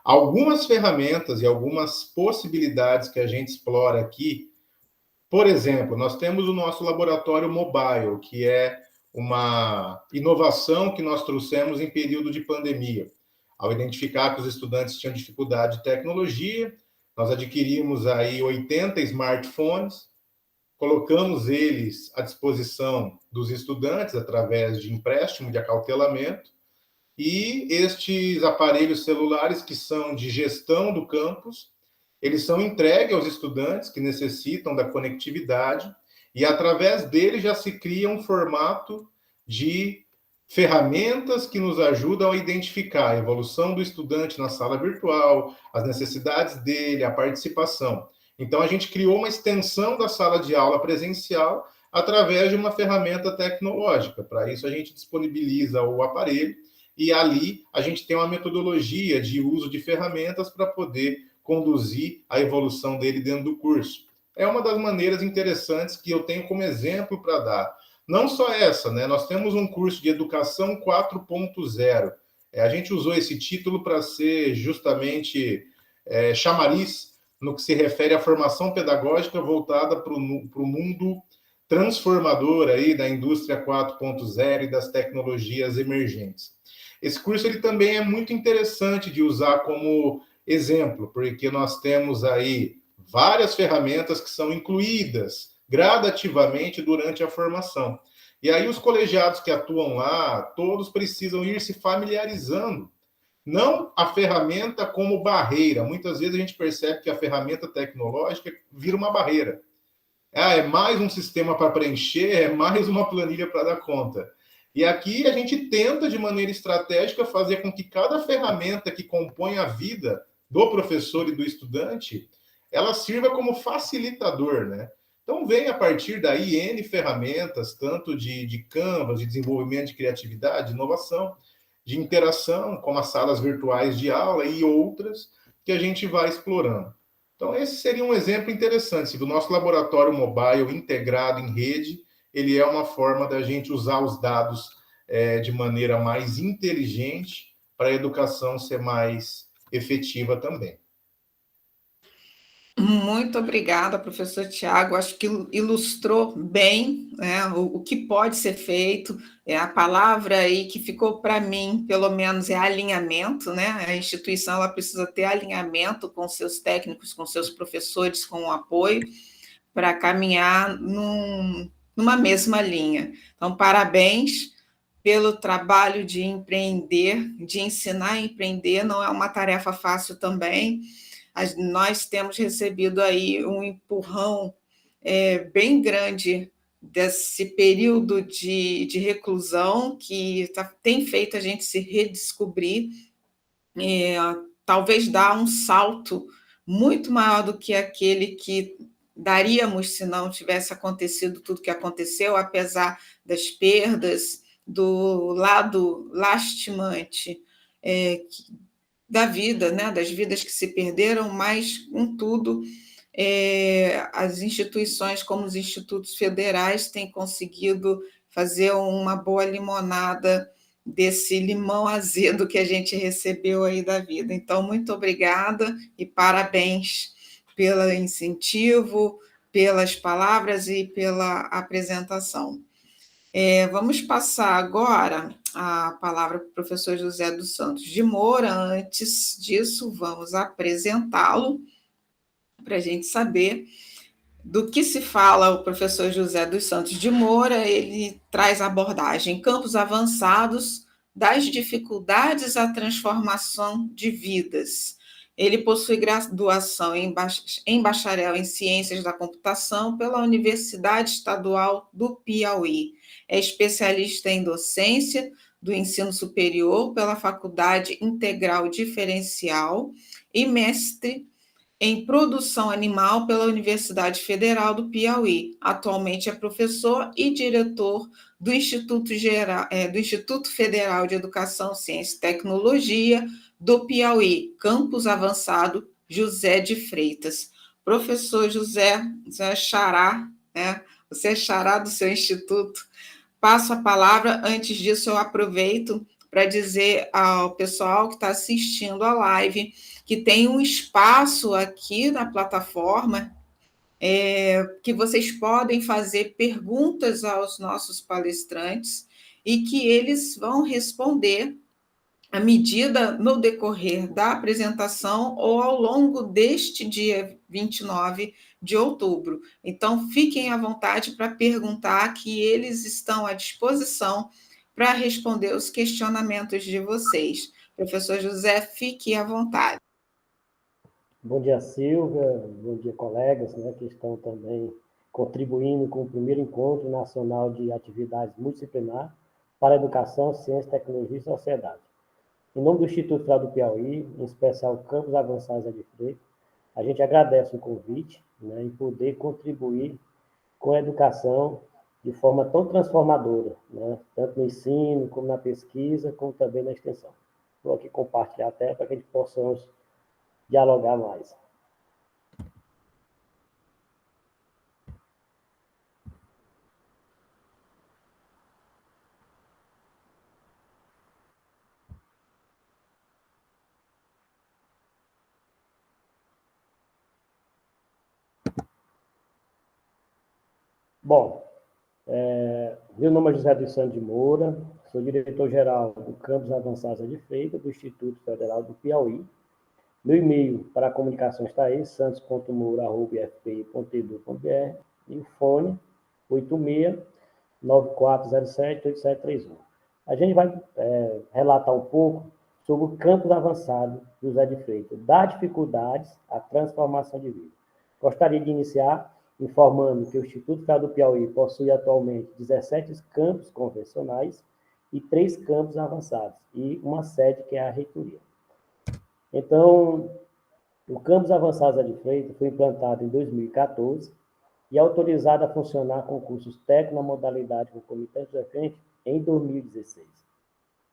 Algumas ferramentas e algumas possibilidades que a gente explora aqui, por exemplo, nós temos o nosso laboratório mobile, que é uma inovação que nós trouxemos em período de pandemia. Ao identificar que os estudantes tinham dificuldade de tecnologia, nós adquirimos aí 80 smartphones, colocamos eles à disposição dos estudantes através de empréstimo, de acautelamento, e estes aparelhos celulares que são de gestão do campus, eles são entregues aos estudantes que necessitam da conectividade e através deles já se cria um formato de ferramentas que nos ajudam a identificar a evolução do estudante na sala virtual, as necessidades dele, a participação. Então, a gente criou uma extensão da sala de aula presencial através de uma ferramenta tecnológica. Para isso, a gente disponibiliza o aparelho e ali a gente tem uma metodologia de uso de ferramentas para poder conduzir a evolução dele dentro do curso. É uma das maneiras interessantes que eu tenho como exemplo para dar. Não só essa, né? Nós temos um curso de Educação 4.0. A gente usou esse título para ser justamente chamariz no que se refere à formação pedagógica voltada para o mundo transformador aí da indústria 4.0 e das tecnologias emergentes. Esse curso ele também é muito interessante de usar como exemplo, porque nós temos aí várias ferramentas que são incluídas gradativamente durante a formação. E aí os colegiados que atuam lá, todos precisam ir se familiarizando. Não a ferramenta como barreira. Muitas vezes a gente percebe que a ferramenta tecnológica vira uma barreira. É mais um sistema para preencher, é mais uma planilha para dar conta. E aqui a gente tenta, de maneira estratégica, fazer com que cada ferramenta que compõe a vida do professor e do estudante, ela sirva como facilitador, né? Então, vem a partir daí N ferramentas, tanto de Canvas, de desenvolvimento de criatividade, de inovação, de interação, como as salas virtuais de aula e outras que a gente vai explorando. Então, esse seria um exemplo interessante. Do nosso laboratório mobile integrado em rede, ele é uma forma da gente usar os dados de maneira mais inteligente para a educação ser mais efetiva também. Muito obrigada, professor Tiago. Acho que ilustrou bem, né, o que pode ser feito. A palavra aí que ficou para mim, pelo menos, é alinhamento, né? A instituição ela precisa ter alinhamento com seus técnicos, com seus professores, com o apoio, para caminhar numa mesma linha. Então, parabéns pelo trabalho de empreender, de ensinar a empreender, não é uma tarefa fácil também. Nós temos recebido aí um empurrão bem grande desse período de reclusão que tem feito a gente se redescobrir, talvez dar um salto muito maior do que aquele que daríamos se não tivesse acontecido tudo que aconteceu, apesar das perdas, do lado lastimante da vida, né, das vidas que se perderam, mas, contudo, as instituições, como os institutos federais, têm conseguido fazer uma boa limonada desse limão azedo que a gente recebeu aí da vida. Então, muito obrigada e parabéns pelo incentivo, pelas palavras e pela apresentação. Vamos passar agora a palavra para o professor José dos Santos de Moura. Antes disso, vamos apresentá-lo para a gente saber do que se fala. O professor José dos Santos de Moura, ele traz a abordagem campos avançados das dificuldades à transformação de vidas. Ele possui graduação em bacharel em Ciências da Computação pela Universidade Estadual do Piauí. É especialista em docência do ensino superior pela Faculdade Integral Diferencial e mestre em produção animal pela Universidade Federal do Piauí. Atualmente é professor e diretor do do Instituto Federal de Educação, Ciência e Tecnologia do Piauí, Campus Avançado José de Freitas. Professor José Xará, né? Você é xará do seu instituto. Passo a palavra. Antes disso, eu aproveito para dizer ao pessoal que está assistindo a live que tem um espaço aqui na plataforma que vocês podem fazer perguntas aos nossos palestrantes e que eles vão responder à medida no decorrer da apresentação ou ao longo deste dia 29 de outubro. Então, fiquem à vontade para perguntar, que eles estão à disposição para responder os questionamentos de vocês. Professor José, fique à vontade. Bom dia, Silvia. Bom dia, colegas, né, que estão também contribuindo com o primeiro Encontro Nacional de Atividades Multidisciplinar para a Educação, Ciência, Tecnologia e Sociedade. Em nome do Instituto Federal do Piauí, em especial Campos Avançados de Freitas, a gente agradece o convite, né, em poder contribuir com a educação de forma tão transformadora, né, tanto no ensino, como na pesquisa, como também na extensão. Vou aqui compartilhar até para que a gente possamos dialogar mais. Bom, meu nome é José dos Santos de Moura, sou diretor-geral do Campus Avançados de Freitas, do Instituto Federal do Piauí. Meu e-mail para a comunicação está aí, santos.moura@fpi.edu.br, e o fone 86-9407-8731. A gente vai relatar um pouco sobre o campus avançado José de Freitas, das dificuldades à transformação de vida. Gostaria de iniciar informando que o Instituto Federal do Piauí possui atualmente 17 campos convencionais e 3 campos avançados, e uma sede que é a reitoria. Então, o Campus Avançado de Freitas foi implantado em 2014 e autorizado a funcionar com cursos técnicos na modalidade concomitante docente em 2016.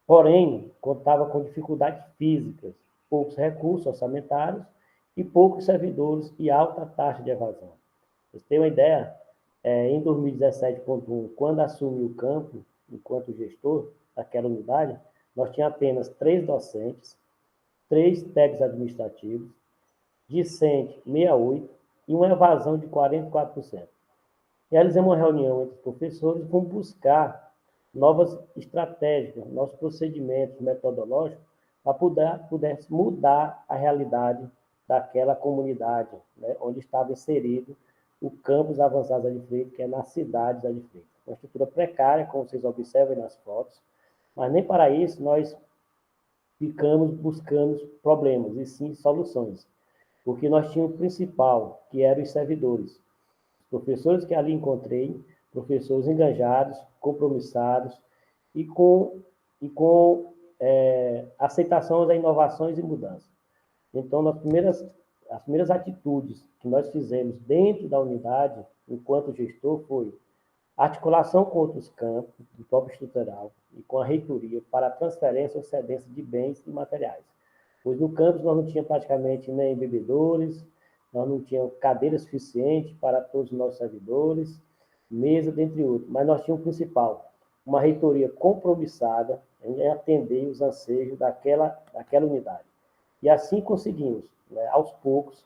Porém, contava com dificuldades físicas, poucos recursos orçamentários e poucos servidores e alta taxa de evasão. Vocês têm uma ideia? Em 2017.1, quando assumi o campo, enquanto gestor daquela unidade, nós tínhamos apenas 3 docentes, 3 técnicos administrativos, discente 68% e uma evasão de 44%. Realizamos uma reunião entre os professores e fomos buscar novas estratégias, novos procedimentos metodológicos para pudesse mudar a realidade daquela comunidade, né, onde estava inserido o campus avançado Zé de Freitas, que é na cidade de Zé de Freitas. Uma estrutura precária, como vocês observam nas fotos, mas nem para isso nós ficamos buscando problemas, e sim soluções. Porque nós tínhamos o principal, que eram os servidores. Os professores que ali encontrei, professores engajados, compromissados e com aceitação das inovações e mudanças. Então, as primeiras atitudes que nós fizemos dentro da unidade, enquanto gestor, foi articulação com outros campos, do próprio estrutural, e com a reitoria para a transferência ou cedência de bens e materiais. Pois no campus nós não tínhamos praticamente nem bebedores, nós não tínhamos cadeira suficiente para todos os nossos servidores, mesa, dentre outros. Mas nós tínhamos o principal, uma reitoria compromissada em atender os anseios daquela unidade. E assim conseguimos, né, aos poucos,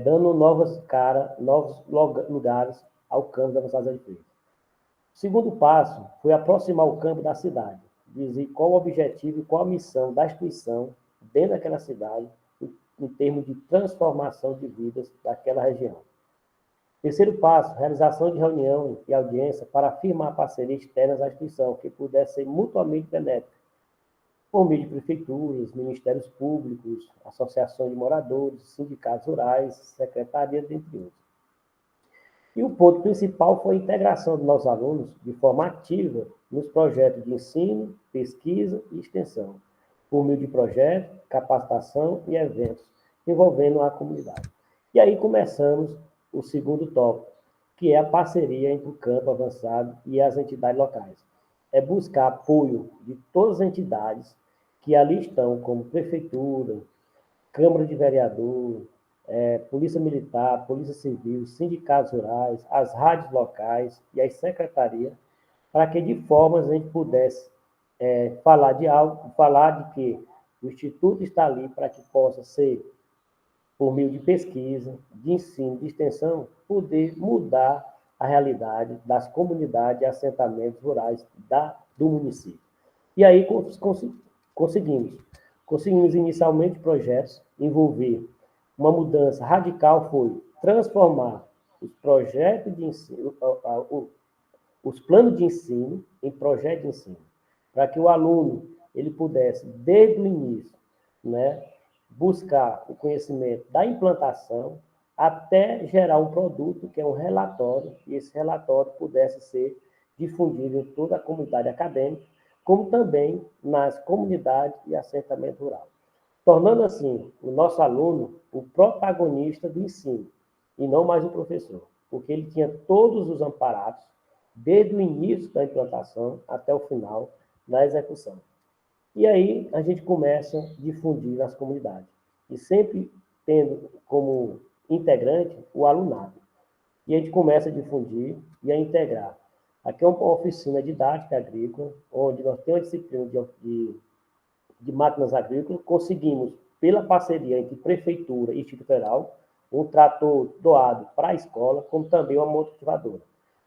dando novas caras, novos lugares ao campus da Avançada Zé de Freitas. O segundo passo foi aproximar o campo da cidade, dizer qual o objetivo e qual a missão da instituição dentro daquela cidade, em termos de transformação de vidas daquela região. Terceiro passo, realização de reunião e audiência para firmar parcerias externas à instituição, que pudesse ser mutuamente benéfica, por meio de prefeituras, ministérios públicos, associações de moradores, sindicatos rurais, secretarias, dentre outros. E o ponto principal foi a integração dos nossos alunos de forma ativa nos projetos de ensino, pesquisa e extensão, por meio de projetos, capacitação e eventos envolvendo a comunidade. E aí começamos o segundo tópico, que é a parceria entre o campo avançado e as entidades locais. É buscar apoio de todas as entidades que ali estão, como prefeitura, Câmara de Vereador, Polícia Militar, Polícia Civil, sindicatos rurais, as rádios locais e as secretarias, para que de forma a gente pudesse falar de algo, falar de que o Instituto está ali para que possa ser, por meio de pesquisa, de ensino, de extensão, poder mudar a realidade das comunidades e assentamentos rurais do município. E aí conseguimos inicialmente projetos, envolver uma mudança radical foi transformar os projetos de ensino, os planos de ensino em projetos de ensino, para que o aluno ele pudesse, desde o início, né, buscar o conhecimento da implantação até gerar um produto que é um relatório, e esse relatório pudesse ser difundido em toda a comunidade acadêmica, como também nas comunidades e assentamento rural, tornando assim o nosso aluno o protagonista do ensino, e não mais o professor, porque ele tinha todos os amparados, desde o início da implantação até o final da execução. E aí a gente começa a difundir nas comunidades, e sempre tendo como integrante o alunado. E a gente começa a difundir e a integrar. Aqui é uma oficina didática agrícola, onde nós temos a disciplina de máquinas agrícolas, conseguimos, pela parceria entre prefeitura e Instituto Federal, um trator doado para a escola, como também uma motocultivadora.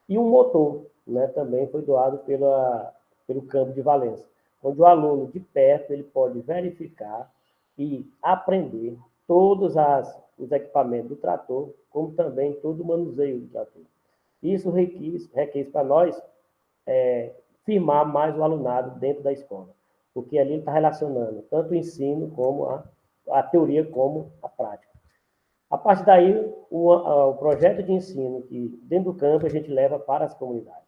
E um motor, né, também foi doado pelo campo de Valença, onde o aluno de perto ele pode verificar e aprender todos os equipamentos do trator, como também todo o manuseio do trator. Isso requis para nós firmar mais o alunado dentro da escola, porque ali ele está relacionando tanto o ensino como a teoria como a prática. A partir daí, o projeto de ensino que dentro do campo a gente leva para as comunidades.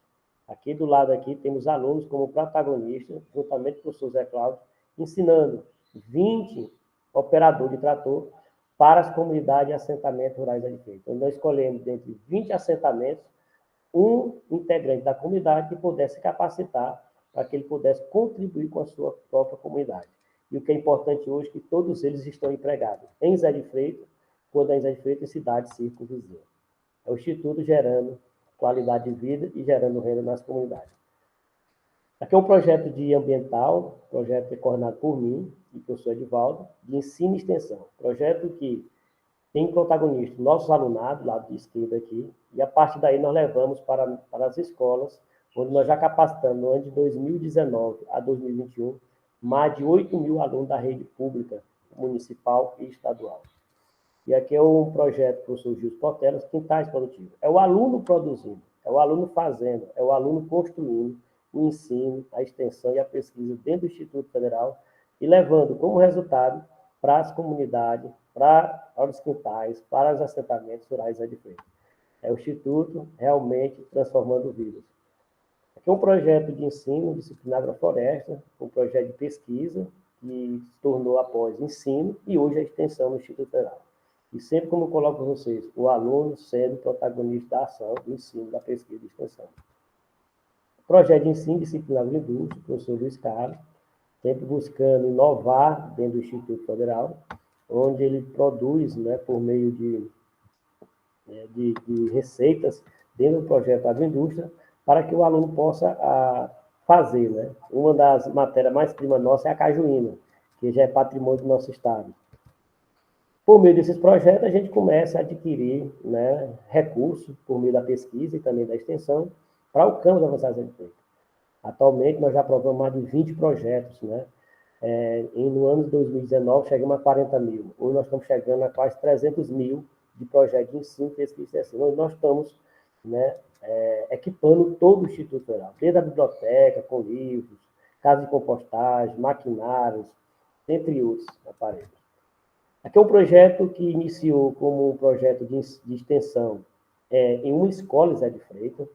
Aqui do lado aqui temos alunos como protagonistas, juntamente com o professor Zé Cláudio, ensinando 20 operadores de trator para as comunidades e assentamentos rurais da Freitas. Então, nós escolhemos, dentre 20 assentamentos, um integrante da comunidade que pudesse capacitar para que ele pudesse contribuir com a sua própria comunidade. E o que é importante hoje é que todos eles estão empregados em Zé de Freitas, quando é em Zé de Freitas, cidade circunvizinha. É o Instituto gerando qualidade de vida e gerando renda nas comunidades. Aqui é um projeto de ambiental, projeto coordenado por mim e pelo professor Edivaldo, de ensino e extensão. Projeto que tem protagonista nossos alunados, lado de esquerda aqui, e a partir daí nós levamos para as escolas, onde nós já capacitamos, no ano de 2019 a 2021, mais de 8 mil alunos da rede pública, municipal e estadual. E aqui é um projeto do professor Gilson Portelas, Quintais Produtivos. É o aluno produzindo, é o aluno fazendo, é o aluno construindo o ensino, a extensão e a pesquisa dentro do Instituto Federal e levando como resultado para as comunidades, para os quintais, para os assentamentos rurais de Freitas. É o Instituto realmente transformando vidas. Aqui é um projeto de ensino disciplinar agrofloresta, um projeto de pesquisa que se tornou após ensino e hoje a extensão no Instituto Federal. E sempre como eu coloco para vocês, o aluno sendo protagonista da ação, do ensino, da pesquisa e extensão. Projeto de ensino disciplinar agroindústria, professor Luiz Carlos, sempre buscando inovar dentro do Instituto Federal, onde ele produz, né, por meio de receitas dentro do projeto agroindústria, para que o aluno possa fazer. Né? Uma das matérias mais primas nossas é a cajuína, que já é patrimônio do nosso estado. Por meio desses projetos, a gente começa a adquirir, né, recursos, por meio da pesquisa e também da extensão, para o campo da avançada de Freitas. Atualmente, nós já aprovamos mais de 20 projetos, né? No ano de 2019, chegamos a 40 mil. Hoje nós estamos chegando a quase 300 mil de projetos de ensino, pesquisa e extensão. Hoje nós estamos, né, equipando todo o Instituto Federal, desde a biblioteca, com livros, casa de compostagem, maquinários, entre outros aparelhos. Aqui é um projeto que iniciou como um projeto de extensão em uma escola, Zé de Freitas.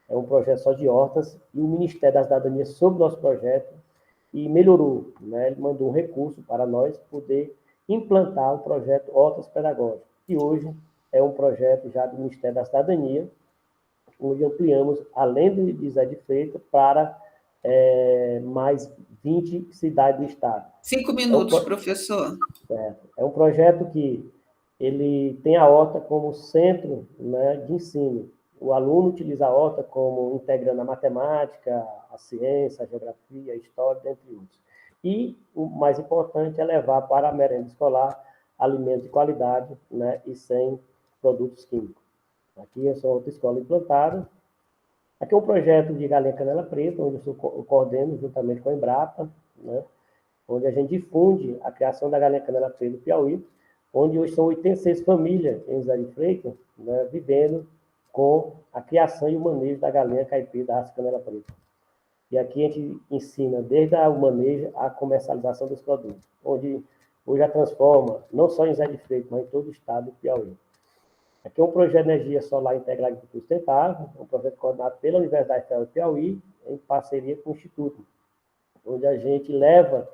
É um projeto só de hortas, e o Ministério da Cidadania soube nosso projeto e melhorou, né? Ele mandou um recurso para nós poder implantar o projeto Hortas Pedagógicas, que hoje é um projeto já do Ministério da Cidadania, onde ampliamos, além de Zé de Freitas, para mais 20 cidades do estado. 5 minutos, professor. Certo. É um projeto que ele tem a horta como centro, né, de ensino. O aluno utiliza a horta como integrando a matemática, a ciência, a geografia, a história, dentre outros. E o mais importante é levar para a merenda escolar alimentos de qualidade, né, e sem produtos químicos. Aqui é só outra escola implantada. Aqui é um projeto de Galinha Canela Preta, onde eu coordeno juntamente com a Embrapa, né, onde a gente difunde a criação da Galinha Canela Preta do Piauí, onde hoje são 86 famílias em José de Freitas, né, vivendo com a criação e o manejo da galinha caipira da raça canela preta. E aqui a gente ensina desde o manejo à comercialização dos produtos, onde hoje já transforma, não só em Zé de Freitas, mas em todo o estado do Piauí. Aqui é um projeto de energia solar integrada e sustentável, um projeto coordenado pela Universidade Federal do Piauí, em parceria com o Instituto, onde a gente leva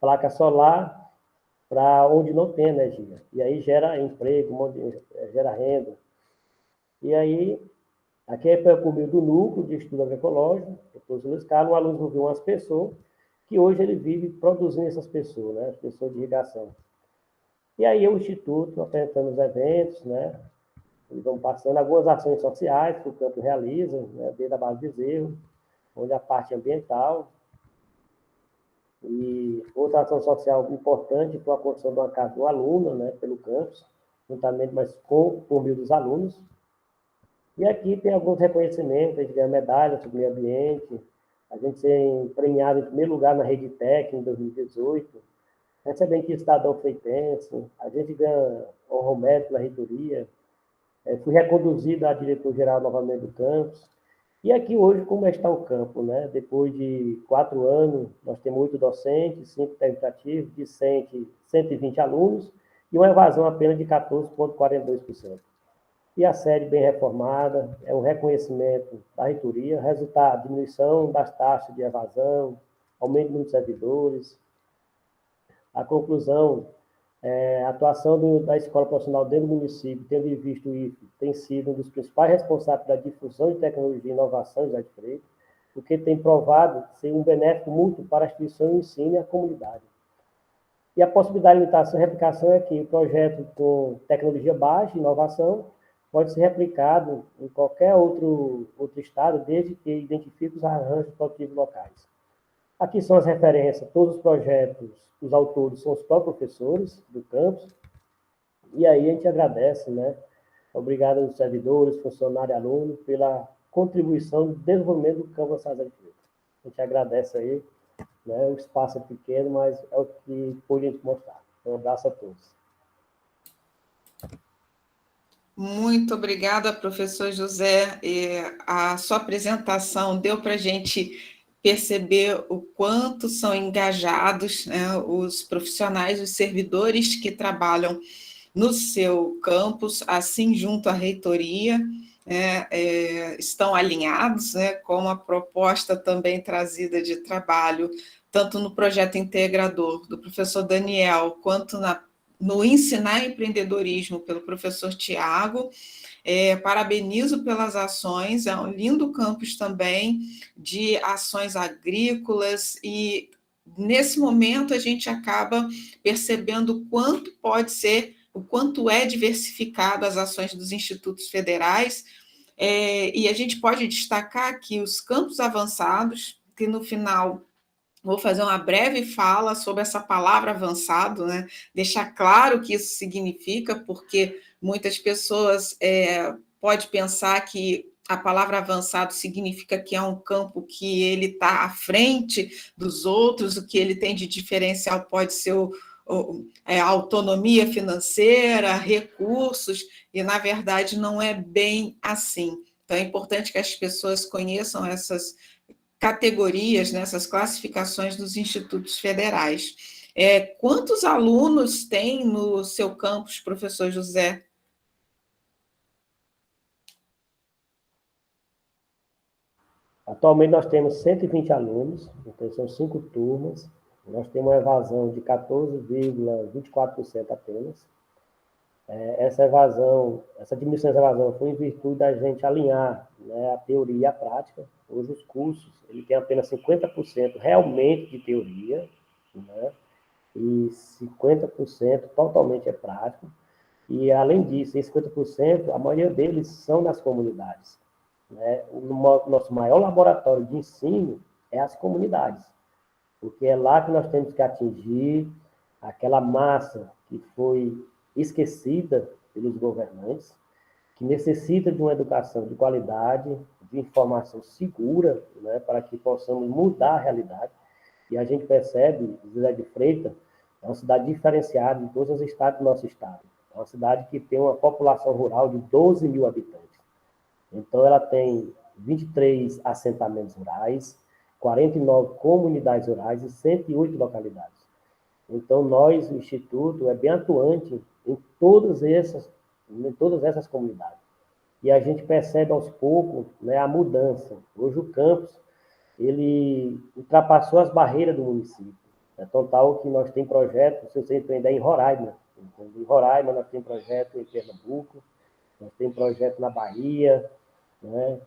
placa solar para onde não tem energia. E aí gera emprego, gera renda. E aí, aqui é por meio do núcleo de estudo agroecológico, depois Luiz Carlos, o aluno desenvolveu umas pessoas, que hoje ele vive produzindo essas pessoas, né, as pessoas de irrigação. E aí o Instituto apresentando os eventos, né, e vamos passando algumas ações sociais que o campo realiza, né, desde a base de bezerro, onde a parte ambiental, e outra ação social importante foi a construção de uma casa do aluno, né, pelo campus, juntamente mas por meio dos alunos. E aqui tem alguns reconhecimentos, a gente ganha medalha sobre o meio ambiente, a gente ser premiado em primeiro lugar na Rede Tec em 2018, recebendo aqui o cidadão freitense, a gente ganha honra mérito na reitoria, fui reconduzido a diretor-geral novamente do campus. E aqui hoje, como está o campo, né? Depois de 4 anos, nós temos 8 docentes, 5 técnicos ativos, de 120 alunos, e uma evasão apenas de 14,42%. E a sede bem reformada, é um reconhecimento da reitoria, resultado, diminuição das taxas de evasão, aumento do número de servidores. A conclusão, a atuação da escola profissional dentro do município, tendo em vista o IFE, tem sido um dos principais responsáveis pela difusão de tecnologia e inovação de Zé de Freitas, porque tem provado ser um benéfico mútuo para a instituição, o ensino e a comunidade. E a possibilidade de imitação e replicação é que o projeto com tecnologia baixa, inovação, pode ser replicado em qualquer outro estado, desde que identifique os arranjos produtivos locais. Aqui são as referências, todos os projetos, os autores são os próprios professores do campus, E aí a gente agradece, né? Obrigado aos servidores, funcionários, alunos, pela contribuição no desenvolvimento do campo Avançado de Freitas. A gente agradece aí, né? O espaço é pequeno, mas é o que pôde a gente mostrar. Um abraço a todos. Muito obrigada, professor José. A sua apresentação deu para a gente perceber o quanto são engajados, né, os profissionais, os servidores que trabalham no seu campus, assim junto à reitoria, né, estão alinhados, né, com a proposta também trazida de trabalho, tanto no projeto integrador do professor Daniel, quanto no Ensinar Empreendedorismo pelo professor Tiago. Parabenizo pelas ações, é um lindo campus também de ações agrícolas, e nesse momento a gente acaba percebendo o quanto pode ser, o quanto é diversificado as ações dos institutos federais, e a gente pode destacar aqui os campos avançados, que no final vou fazer uma breve fala sobre essa palavra avançado, né? Deixar claro o que isso significa, porque muitas pessoas podem pensar que a palavra avançado significa que é um campo que ele está à frente dos outros, o que ele tem de diferencial pode ser a autonomia financeira, recursos, e na verdade não é bem assim. Então é importante que as pessoas conheçam essas categorias, nessas classificações dos institutos federais. Quantos alunos tem no seu campus, professor José? Atualmente nós temos 120 alunos, então são 5 turmas. Nós temos uma evasão de 14,24% apenas. Essa diminuição da evasão foi em virtude da gente alinhar, né, a teoria e a prática. Hoje os cursos ele tem apenas 50% realmente de teoria, né, e 50% totalmente é prático. E, além disso, esses 50%, a maioria deles são nas comunidades. Né? O nosso maior laboratório de ensino é as comunidades, porque é lá que nós temos que atingir aquela massa que foi esquecida pelos governantes, que necessita de uma educação de qualidade, de informação segura, né, para que possamos mudar a realidade. E a gente percebe, José de Freitas é uma cidade diferenciada em todos os estados do nosso estado. É uma cidade que tem uma população rural de 12 mil habitantes. Então, ela tem 23 assentamentos rurais, 49 comunidades rurais e 108 localidades. Então, nós, o Instituto, é bem atuante em todas essas comunidades. E a gente percebe aos poucos, né, a mudança. Hoje o campus ele ultrapassou as barreiras do município. É tão tal que nós temos projetos, se você empreender em Roraima. Em Roraima nós temos projeto em Pernambuco, nós temos projeto na Bahia, né,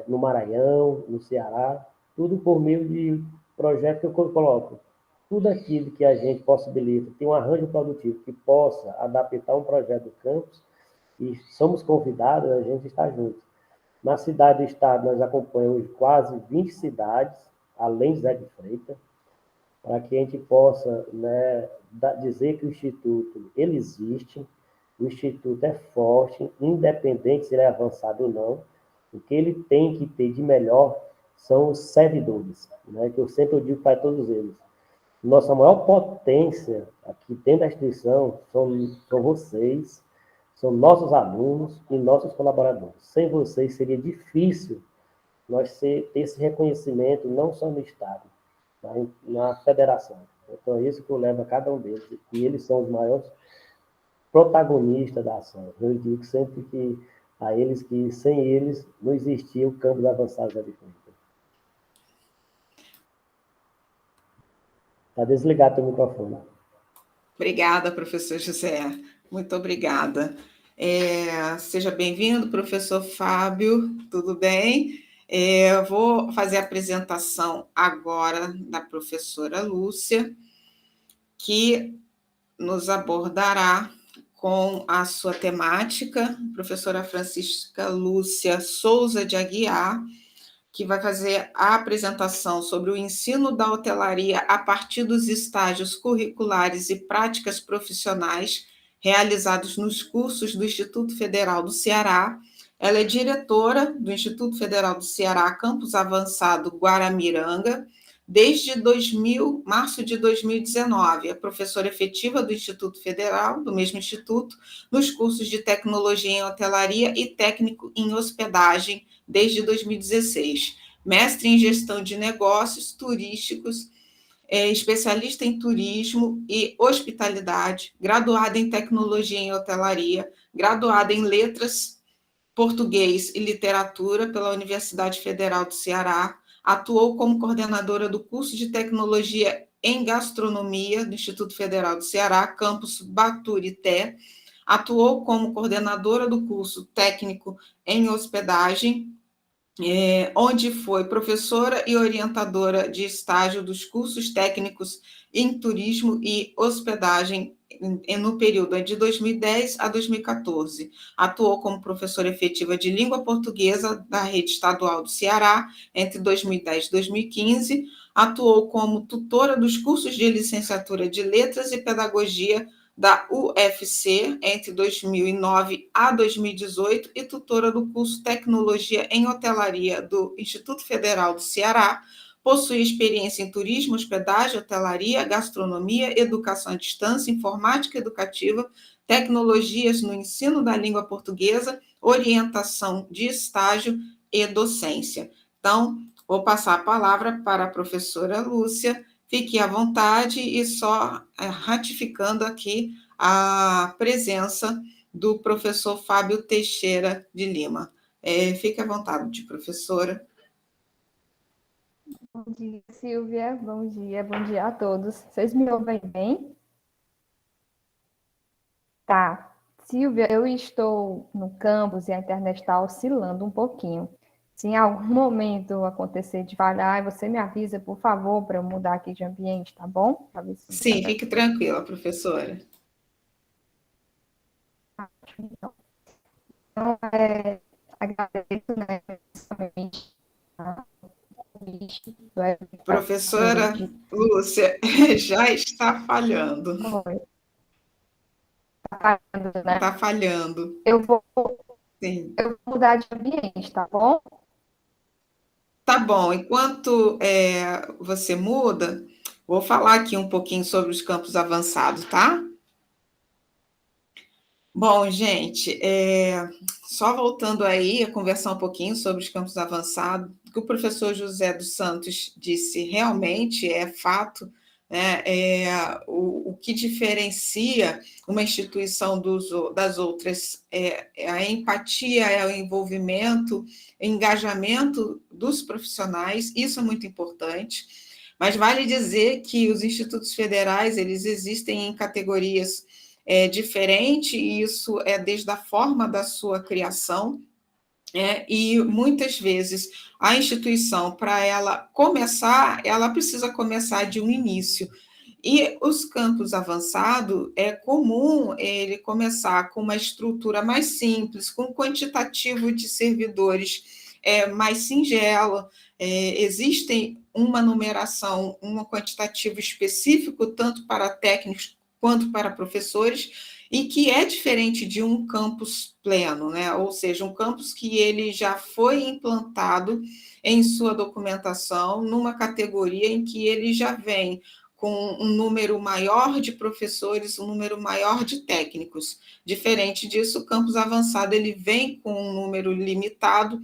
no Maranhão, no Ceará, tudo por meio de projeto que eu coloco. Tudo aquilo que a gente possibilita, tem um arranjo produtivo que possa adaptar um projeto do campus, e somos convidados, a gente está junto. Na cidade do estado, nós acompanhamos quase 20 cidades, além de José de Freitas, para que a gente possa, né, dizer que o Instituto ele existe, o Instituto é forte, independente se ele é avançado ou não. O que ele tem que ter de melhor são os servidores, né, que eu sempre digo para todos eles. Nossa maior potência aqui dentro da instituição são vocês, são nossos alunos e nossos colaboradores. Sem vocês seria difícil nós ter esse reconhecimento, não só no Estado, mas na federação. Então, é isso que eu levo a cada um deles, e eles são os maiores protagonistas da ação. Eu digo sempre que a eles que sem eles não existia o campus avançado da Freitas. Está desligado o microfone. Obrigada, professor José. Muito obrigada. Seja bem-vindo, professor Fábio, tudo bem? Eu vou fazer a apresentação agora da professora Lúcia, que nos abordará com a sua temática, professora Francisca Lúcia Souza de Aguiar, que vai fazer a apresentação sobre o ensino da hotelaria a partir dos estágios curriculares e práticas profissionais realizados nos cursos do Instituto Federal do Ceará. Ela é diretora do Instituto Federal do Ceará, Campus Avançado Guaramiranga, desde março de 2019. É professora efetiva do Instituto Federal, do mesmo instituto, nos cursos de Tecnologia em Hotelaria e Técnico em Hospedagem, desde 2016. Mestre em Gestão de Negócios Turísticos, especialista em turismo e hospitalidade, graduada em tecnologia em hotelaria, graduada em letras, português e literatura pela Universidade Federal do Ceará, atuou como coordenadora do curso de tecnologia em gastronomia do Instituto Federal do Ceará, campus Baturité, atuou como coordenadora do curso técnico em hospedagem, onde foi professora e orientadora de estágio dos cursos técnicos em turismo e hospedagem no período de 2010 a 2014. Atuou como professora efetiva de língua portuguesa da rede estadual do Ceará entre 2010 e 2015. Atuou como tutora dos cursos de licenciatura de Letras e Pedagogia da UFC entre 2009 a 2018 e tutora do curso Tecnologia em Hotelaria do Instituto Federal do Ceará. Possui experiência em turismo, hospedagem, hotelaria, gastronomia, educação à distância, informática educativa, tecnologias no ensino da língua portuguesa, orientação de estágio e docência. Então, vou passar a palavra para a professora Lúcia. Fique à vontade e só ratificando aqui a presença do professor Fábio Teixeira de Lima. Fique à vontade, professora. Bom dia, Silvia. Bom dia a todos. Vocês me ouvem bem? Tá. Silvia, eu estou no campus e a internet está oscilando um pouquinho. Se em algum momento acontecer de falhar, você me avisa, por favor, para eu mudar aqui de ambiente, tá bom? Sim, fique tranquila, professora. Então, agradeço, né, Professora Lúcia, já está falhando. Está falhando, né? Está falhando. Eu vou Sim. mudar de ambiente, tá bom? Tá bom. Enquanto você muda, vou falar aqui um pouquinho sobre os campos avançados, tá? Bom, gente, só voltando aí a conversar um pouquinho sobre os campos avançados, o que o professor José dos Santos disse realmente é fato, né? O que diferencia uma instituição das outras é a empatia, é o envolvimento, o engajamento dos profissionais, isso é muito importante, mas vale dizer que os institutos federais, eles existem em categorias diferente, e isso é desde a forma da sua criação, e muitas vezes a instituição, para ela começar, ela precisa começar de um início. E os campos avançados, é comum ele começar com uma estrutura mais simples, com um quantitativo de servidores mais singelo, existem uma numeração, um quantitativo específico, tanto para técnicos quanto para professores, e que é diferente de um campus pleno, né? Ou seja, um campus que ele já foi implantado em sua documentação, numa categoria em que ele já vem com um número maior de professores, um número maior de técnicos. Diferente disso, o campus avançado ele vem com um número limitado,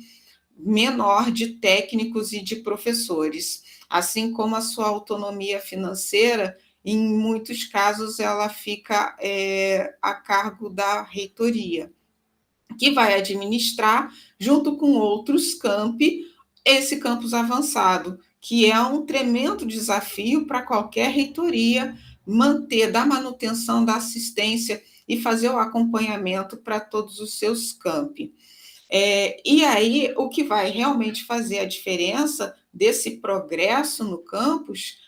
menor de técnicos e de professores, assim como a sua autonomia financeira, em muitos casos, ela fica a cargo da reitoria, que vai administrar, junto com outros campi, esse campus avançado, que é um tremendo desafio para qualquer reitoria dar manutenção da assistência e fazer o acompanhamento para todos os seus campi. E aí, o que vai realmente fazer a diferença desse progresso no campus,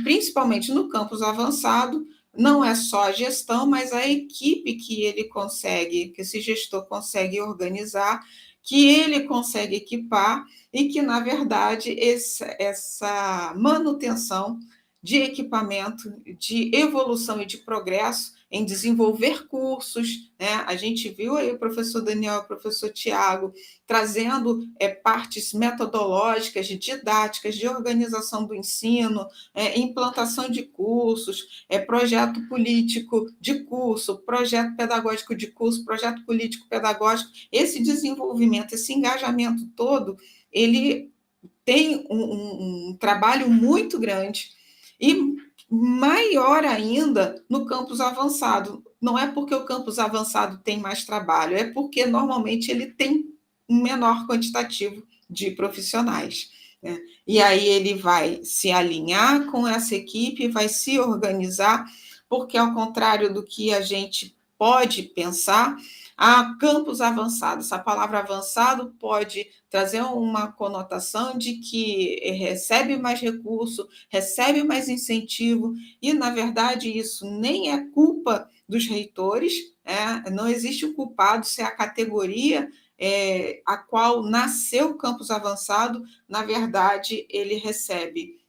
principalmente no campus avançado, não é só a gestão, mas a equipe que ele consegue, que esse gestor consegue organizar, que ele consegue equipar, e que, na verdade, essa manutenção de equipamento, de evolução e de progresso em desenvolver cursos, né? A gente viu aí o professor Daniel e o professor Tiago trazendo partes metodológicas, didáticas, de organização do ensino, implantação de cursos, projeto político de curso, projeto pedagógico de curso, projeto político pedagógico. Esse desenvolvimento, esse engajamento todo, ele tem um trabalho muito grande e maior ainda no campus avançado. Não é porque o campus avançado tem mais trabalho, é porque normalmente ele tem um menor quantitativo de profissionais, né? E aí ele vai se alinhar com essa equipe, vai se organizar, porque ao contrário do que a gente pode pensar, campus avançado, essa palavra avançado pode trazer uma conotação de que recebe mais recurso, recebe mais incentivo, e, na verdade, isso nem é culpa dos reitores, não existe o culpado, se é a categoria a qual nasceu o campus avançado, na verdade, ele recebe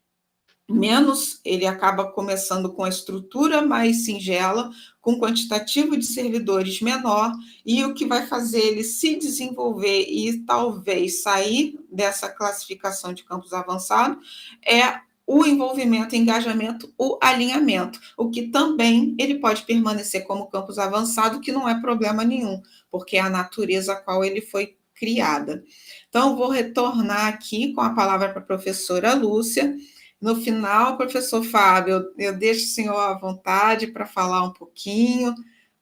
menos, ele acaba começando com a estrutura mais singela, com quantitativo de servidores menor, e o que vai fazer ele se desenvolver e talvez sair dessa classificação de campus avançado é o envolvimento, engajamento, o alinhamento, o que também ele pode permanecer como campus avançado, que não é problema nenhum, porque é a natureza a qual ele foi criada. Então, vou retornar aqui com a palavra para a professora Lúcia. No final, professor Fábio, eu deixo o senhor à vontade para falar um pouquinho,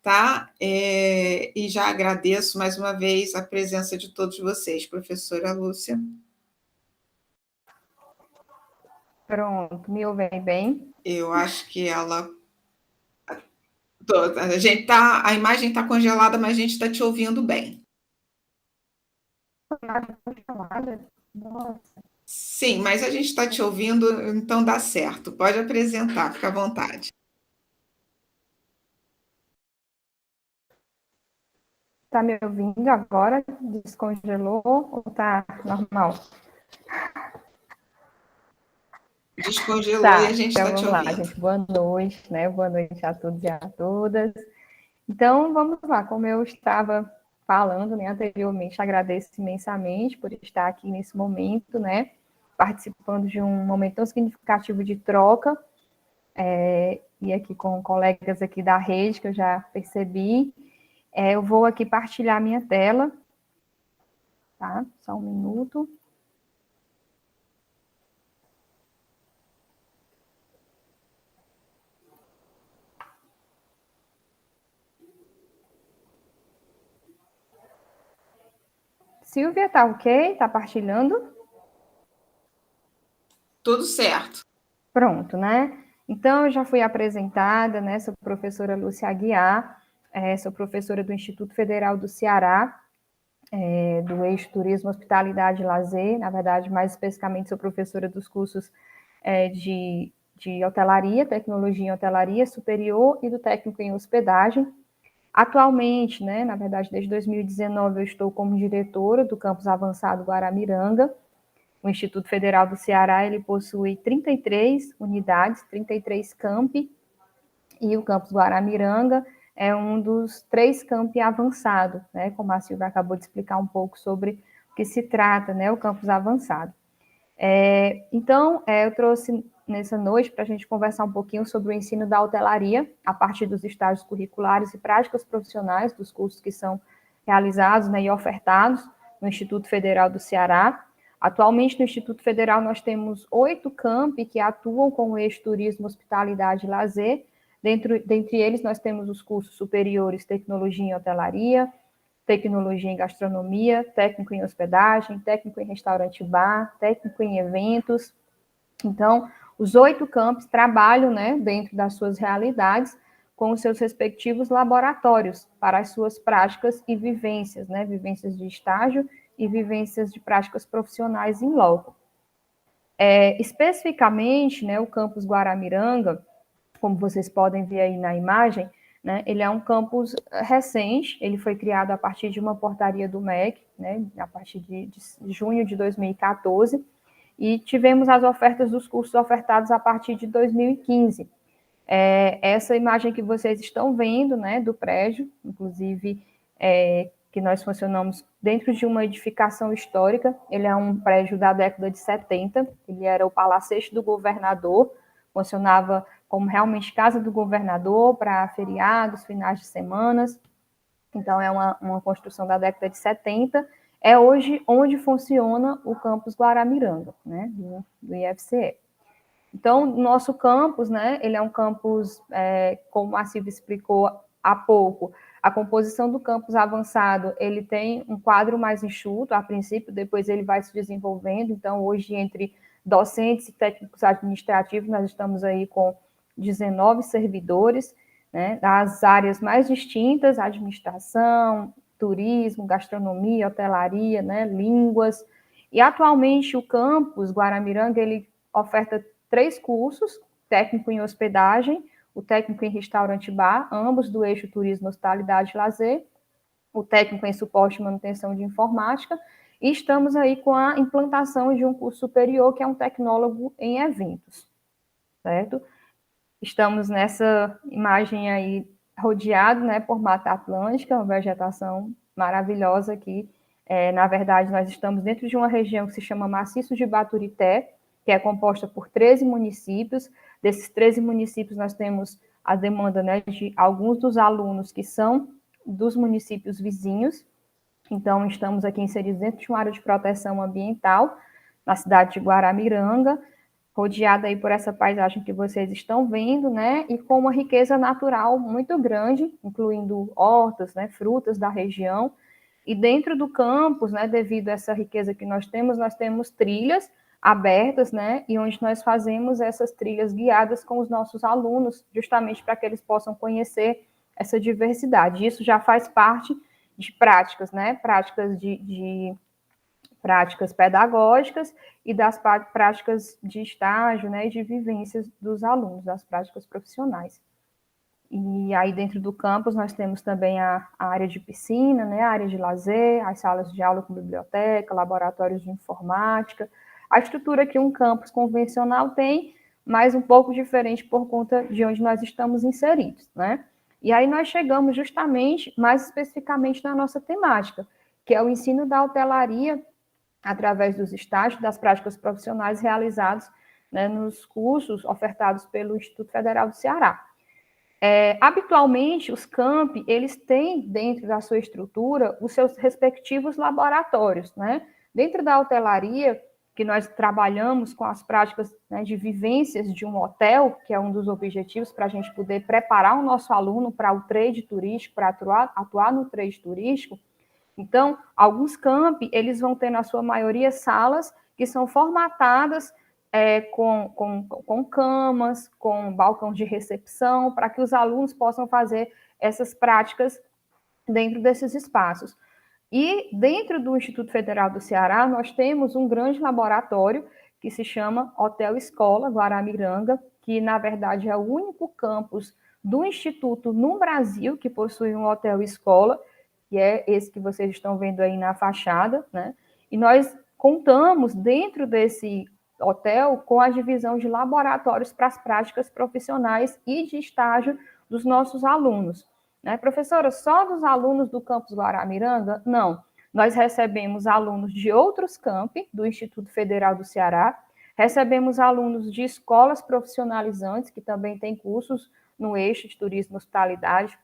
tá? E já agradeço mais uma vez a presença de todos vocês, professora Lúcia. Pronto, me ouvem bem? Eu acho que ela... a imagem está congelada, mas a gente está te ouvindo bem. Nossa. Sim, mas a gente está te ouvindo, então dá certo. Pode apresentar, fica à vontade. Está me ouvindo agora? Descongelou ou está normal? Descongelou e a gente está então te vamos ouvindo. lá, gente. Boa noite, né? Boa noite a todos e a todas. Então, vamos lá. Como eu estava falando, né, anteriormente, agradeço imensamente por estar aqui nesse momento, né, participando de um momento tão significativo de troca, e aqui com colegas aqui da rede, que eu já percebi. Eu vou aqui partilhar minha tela, tá? Só um minuto. Silvia, tá ok? Tá partilhando? Tudo certo. Pronto, né? Então, eu já fui apresentada, né? Sou professora Lúcia Aguiar, sou professora do Instituto Federal do Ceará, do eixo Turismo, Hospitalidade e Lazer. Na verdade, mais especificamente, sou professora dos cursos de hotelaria, tecnologia em hotelaria superior e do técnico em hospedagem. Atualmente, né, na verdade, desde 2019, eu estou como diretora do Campus Avançado Guaramiranga. O Instituto Federal do Ceará, ele possui 33 unidades, 33 campi, e o Campus Guaramiranga é um dos 3 campi avançados, né, como a Silvia acabou de explicar um pouco sobre o que se trata, né, o Campus Avançado. Então, eu trouxe nessa noite para a gente conversar um pouquinho sobre o ensino da hotelaria, a partir dos estágios curriculares e práticas profissionais dos cursos que são realizados, né, e ofertados no Instituto Federal do Ceará. Atualmente, no Instituto Federal, nós temos 8 campi que atuam com o eixo turismo, hospitalidade e lazer. Dentre eles, nós temos os cursos superiores Tecnologia em Hotelaria, Tecnologia em Gastronomia, Técnico em Hospedagem, Técnico em Restaurante e Bar, Técnico em Eventos. Então, os 8 campos trabalham, né, dentro das suas realidades, com os seus respectivos laboratórios para as suas práticas e vivências, né, vivências de estágio e vivências de práticas profissionais em loco. Especificamente, né, o campus Guaramiranga, como vocês podem ver aí na imagem, né, ele é um campus recente, ele foi criado a partir de uma portaria do MEC, né, a partir de junho de 2014, e tivemos as ofertas dos cursos ofertados a partir de 2015. Essa imagem que vocês estão vendo, né, do prédio, inclusive, que nós funcionamos dentro de uma edificação histórica. Ele é um prédio da década de 70, ele era o palacete do governador, funcionava como realmente casa do governador para feriados, finais de semanas. Então, é uma construção da década de 70. É hoje onde funciona o campus Guaramiranga, né, do IFCE. Então, nosso campus, né, ele é um campus, como a Silvia explicou há pouco, a composição do campus avançado, ele tem um quadro mais enxuto, a princípio, depois ele vai se desenvolvendo. Então, hoje, entre docentes e técnicos administrativos, nós estamos aí com 19 servidores, né, das áreas mais distintas, administração, turismo, gastronomia, hotelaria, né, línguas. E, atualmente, o campus Guaramiranga, ele oferta 3 cursos, técnico em hospedagem, o técnico em restaurante bar, ambos do eixo turismo, hospitalidade e lazer, o técnico em suporte e manutenção de informática, e estamos aí com a implantação de um curso superior, que é um tecnólogo em eventos, certo? Estamos nessa imagem aí rodeado, né, por Mata Atlântica, uma vegetação maravilhosa aqui. Na verdade, nós estamos dentro de uma região que se chama Maciço de Baturité, que é composta por 13 municípios. Desses 13 municípios, nós temos a demanda, né, de alguns dos alunos que são dos municípios vizinhos. Então, estamos aqui inseridos dentro de uma área de proteção ambiental, na cidade de Guaramiranga, rodeada aí por essa paisagem que vocês estão vendo, né, e com uma riqueza natural muito grande, incluindo hortas, né, frutas da região. E dentro do campus, né, devido a essa riqueza que nós temos trilhas abertas, né, e onde nós fazemos essas trilhas guiadas com os nossos alunos, justamente para que eles possam conhecer essa diversidade. Isso já faz parte de práticas, né, práticas práticas pedagógicas e das práticas de estágio, né, e de vivências dos alunos, das práticas profissionais. E aí, dentro do campus, nós temos também a área de piscina, né, a área de lazer, as salas de aula com biblioteca, laboratórios de informática, a estrutura que um campus convencional tem, mas um pouco diferente por conta de onde nós estamos inseridos, né? E aí nós chegamos justamente, mais especificamente na nossa temática, que é o ensino da hotelaria através dos estágios, das práticas profissionais realizados, né, nos cursos ofertados pelo Instituto Federal do Ceará. Habitualmente, os campi, eles têm dentro da sua estrutura os seus respectivos laboratórios, né? Dentro da hotelaria, que nós trabalhamos com as práticas, né, de vivências de um hotel, que é um dos objetivos para a gente poder preparar o nosso aluno para o trade turístico, para atuar no trade turístico. Então, alguns campi, eles vão ter, na sua maioria, salas que são formatadas com camas, com balcão de recepção, para que os alunos possam fazer essas práticas dentro desses espaços. E dentro do Instituto Federal do Ceará, nós temos um grande laboratório que se chama Hotel Escola Guaramiranga, que, na verdade, é o único campus do Instituto no Brasil que possui um hotel escola, que é esse que vocês estão vendo aí na fachada, né? E nós contamos, dentro desse hotel, com a divisão de laboratórios para as práticas profissionais e de estágio dos nossos alunos. Né, professora, só dos alunos do campus Guaramiranga? Não. Nós recebemos alunos de outros campi do Instituto Federal do Ceará, recebemos alunos de escolas profissionalizantes, que também têm cursos no eixo de turismo, hospitalidade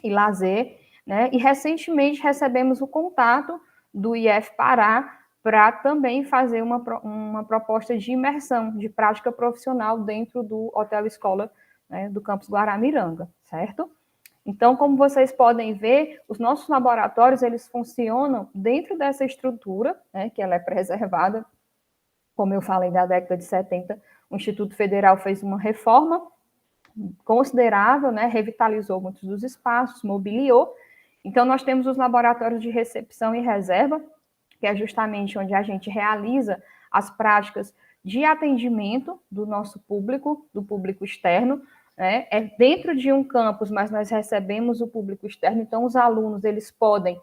e lazer, né? E recentemente recebemos o contato do IF Pará para também fazer uma proposta de imersão, de prática profissional dentro do Hotel Escola, né, do campus Guaramiranga, certo? Então, como vocês podem ver, os nossos laboratórios, eles funcionam dentro dessa estrutura, né, que ela é preservada, como eu falei, da década de 70, o Instituto Federal fez uma reforma considerável, né, revitalizou muitos dos espaços, mobiliou. Então, nós temos os laboratórios de recepção e reserva, que é justamente onde a gente realiza as práticas de atendimento do nosso público, do público externo, né? É dentro de um campus, mas nós recebemos o público externo, então os alunos, eles podem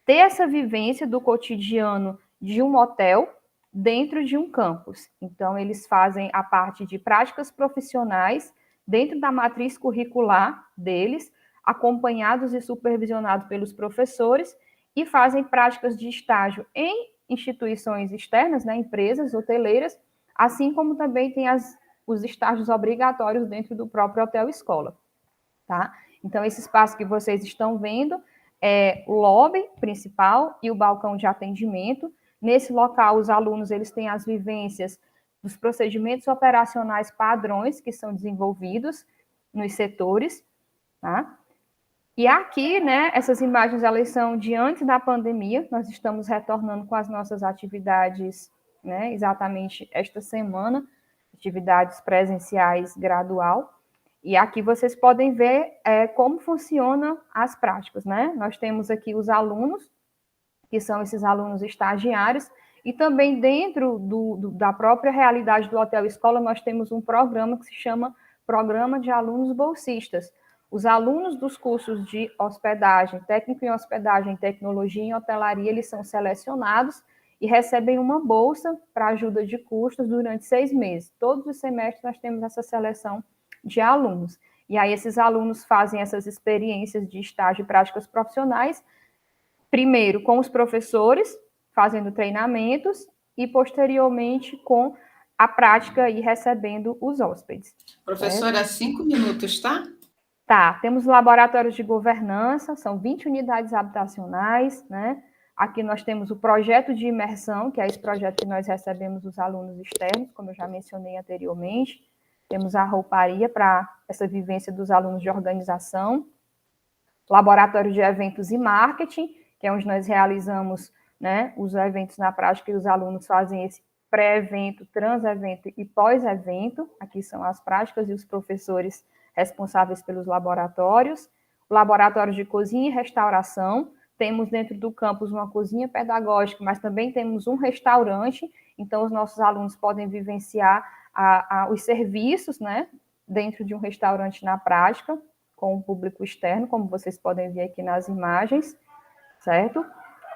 ter essa vivência do cotidiano de um hotel dentro de um campus. Então, eles fazem a parte de práticas profissionais dentro da matriz curricular deles, acompanhados e supervisionados pelos professores, e fazem práticas de estágio em instituições externas, né, empresas hoteleiras, assim como também tem os estágios obrigatórios dentro do próprio hotel-escola, tá? Então, esse espaço que vocês estão vendo é o lobby principal e o balcão de atendimento. Nesse local, os alunos eles têm as vivências dos procedimentos operacionais padrões que são desenvolvidos nos setores, tá? E aqui, né, essas imagens, elas são de antes da pandemia, nós estamos retornando com as nossas atividades, né, exatamente esta semana, atividades presenciais gradual, e aqui vocês podem ver como funcionam as práticas, né? Nós temos aqui os alunos, que são esses alunos estagiários, e também dentro da própria realidade do hotel-escola, nós temos um programa que se chama Programa de Alunos Bolsistas. Os alunos dos cursos de hospedagem, técnico em hospedagem, tecnologia em hotelaria, eles são selecionados e recebem uma bolsa para ajuda de custos durante 6 meses. Todos os semestres nós temos essa seleção de alunos. E aí esses alunos fazem essas experiências de estágio e práticas profissionais, primeiro com os professores, fazendo treinamentos, e posteriormente com a prática e recebendo os hóspedes. Professora, 5 minutos, tá? Tá, temos laboratórios de governança, são 20 unidades habitacionais, né? Aqui nós temos o projeto de imersão, que é esse projeto que nós recebemos os alunos externos, como eu já mencionei anteriormente. Temos a rouparia para essa vivência dos alunos de organização. Laboratório de eventos e marketing, que é onde nós realizamos, né, os eventos na prática e os alunos fazem esse pré-evento, trans-evento e pós-evento. Aqui são as práticas e os professores responsáveis pelos laboratórios. O laboratório de cozinha e restauração. Temos dentro do campus uma cozinha pedagógica, mas também temos um restaurante, então os nossos alunos podem vivenciar os serviços, né, dentro de um restaurante na prática, com o público externo, como vocês podem ver aqui nas imagens, certo?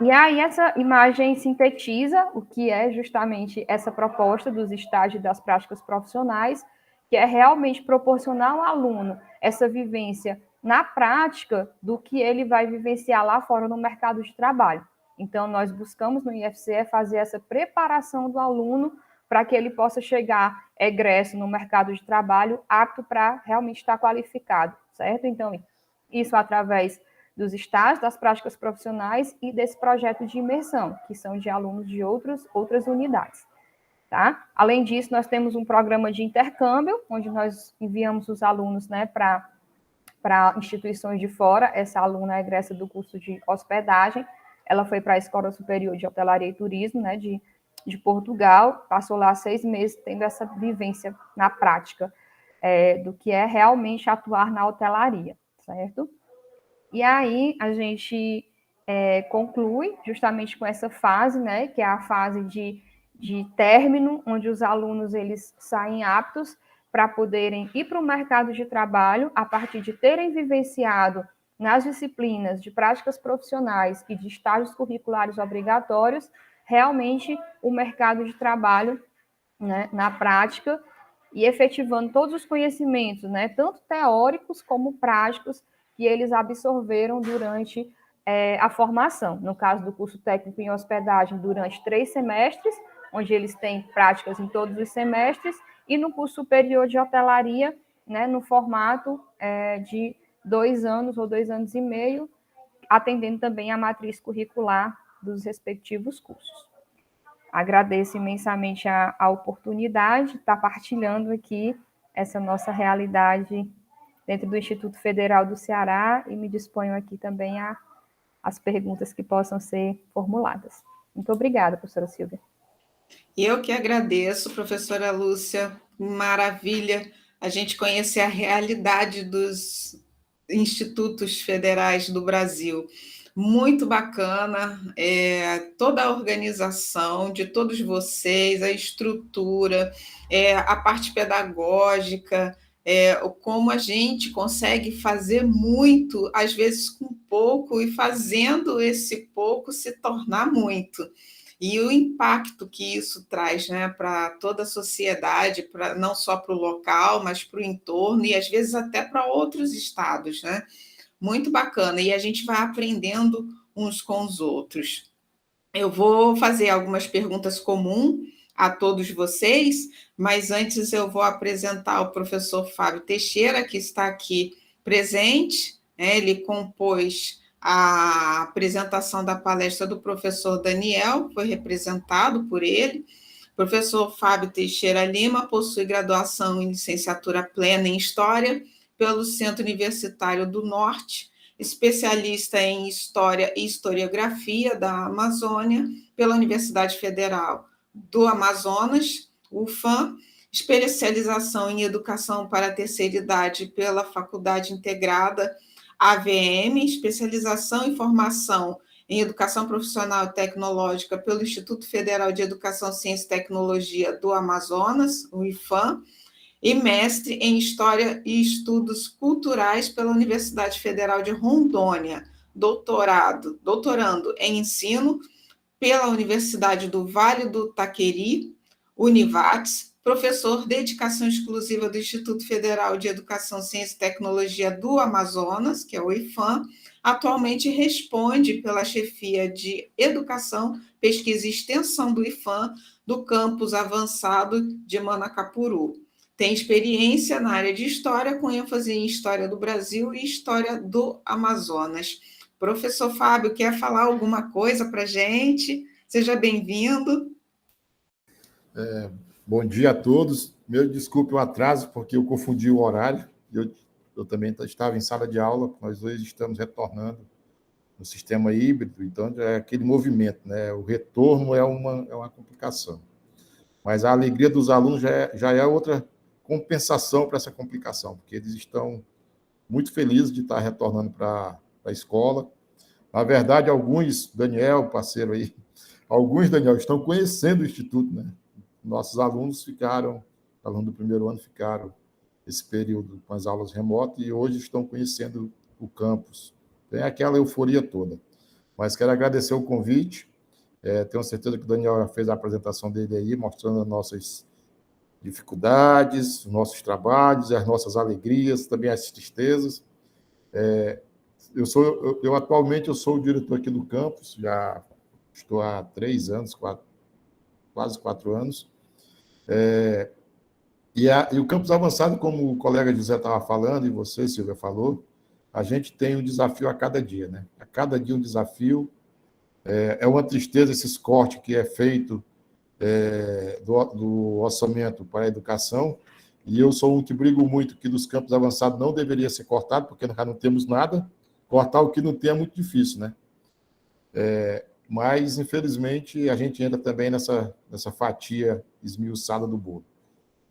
E aí essa imagem sintetiza o que é justamente essa proposta dos estágios das práticas profissionais, que é realmente proporcionar ao aluno essa vivência na prática do que ele vai vivenciar lá fora no mercado de trabalho. Então, nós buscamos no IFCE fazer essa preparação do aluno para que ele possa chegar egresso no mercado de trabalho apto para realmente estar qualificado, certo? Então, isso através dos estágios, das práticas profissionais e desse projeto de imersão, que são de alunos de outras unidades. Tá? Além disso, nós temos um programa de intercâmbio, onde nós enviamos os alunos, né, para instituições de fora. Essa aluna é egressa do curso de hospedagem, ela foi para a Escola Superior de Hotelaria e Turismo, né, de Portugal, passou lá 6 meses tendo essa vivência na prática do que é realmente atuar na hotelaria, certo? E aí a gente conclui justamente com essa fase, né, que é a fase de término, onde os alunos eles saem aptos para poderem ir para o mercado de trabalho a partir de terem vivenciado nas disciplinas de práticas profissionais e de estágios curriculares obrigatórios, realmente o mercado de trabalho, né, na prática, e efetivando todos os conhecimentos, né, tanto teóricos como práticos, que eles absorveram durante a formação. No caso do curso técnico em hospedagem, durante 3 semestres, onde eles têm práticas em todos os semestres, e no curso superior de hotelaria, né, no formato de 2 anos ou 2 anos e meio, atendendo também a matriz curricular dos respectivos cursos. Agradeço imensamente a oportunidade de estar partilhando aqui essa nossa realidade dentro do Instituto Federal do Ceará e me disponho aqui também às perguntas que possam ser formuladas. Muito obrigada, professora Silvia. Eu que agradeço, professora Lúcia, maravilha a gente conhecer a realidade dos institutos federais do Brasil. Muito bacana, toda a organização de todos vocês, a estrutura, a parte pedagógica, como a gente consegue fazer muito, às vezes com pouco, e fazendo esse pouco se tornar muito. e o impacto que isso traz, né, para toda a sociedade, não só para o local, mas para o entorno e às vezes até para outros estados, né? Muito bacana, e a gente vai aprendendo uns com os outros. Eu vou fazer algumas perguntas comuns a todos vocês, mas antes eu vou apresentar o professor Fábio Teixeira, que está aqui presente, né? Ele compôs a apresentação da palestra do professor Daniel, foi representado por ele. O professor Fábio Teixeira Lima possui graduação em licenciatura plena em História pelo Centro Universitário do Norte, especialista em História e Historiografia da Amazônia pela Universidade Federal do Amazonas, UFAM, especialização em Educação para a Terceira Idade pela Faculdade Integrada AVM, especialização em Formação em Educação Profissional e Tecnológica pelo Instituto Federal de Educação, Ciência e Tecnologia do Amazonas, o IFAM, e mestre em História e Estudos Culturais pela Universidade Federal de Rondônia, doutorando em Ensino pela Universidade do Vale do Taquari, Univates, professor de Dedicação Exclusiva do Instituto Federal de Educação, Ciência e Tecnologia do Amazonas, que é o IFAM, atualmente responde pela chefia de Educação, Pesquisa e Extensão do IFAM, do campus avançado de Manacapuru. Tem experiência na área de História, com ênfase em História do Brasil e História do Amazonas. Professor Fábio, quer falar alguma coisa para a gente? Seja bem-vindo. Bom dia a todos. Meu desculpe o atraso, porque eu confundi o horário. Eu também estava em sala de aula, nós hoje estamos retornando no sistema híbrido, então é aquele movimento, né? O retorno é uma complicação. Mas a alegria dos alunos já é outra compensação para essa complicação, porque eles estão muito felizes de estar retornando para a escola. Na verdade, alguns, Daniel, parceiro aí, Daniel, estão conhecendo o Instituto, né? Nossos alunos do primeiro ano ficaram esse período com as aulas remotas e hoje estão conhecendo o campus. Tem aquela euforia toda. Mas quero agradecer o convite. Tenho certeza que o Daniel fez a apresentação dele aí, mostrando as nossas dificuldades, os nossos trabalhos, as nossas alegrias, também as tristezas. Atualmente eu sou o diretor aqui do campus, já estou há 3 anos, quase 4 anos. E o campus avançado, como o colega José estava falando, e você, Silvia, falou, a gente tem um desafio a cada dia, né? A cada dia um desafio. É uma tristeza esses cortes que é feito do orçamento para a educação, e eu sou um que brigo muito que dos campos avançados não deveria ser cortado, porque nós não temos nada. Cortar o que não tem é muito difícil, né? Mas, infelizmente, a gente entra também nessa fatia esmiuçada do bolo.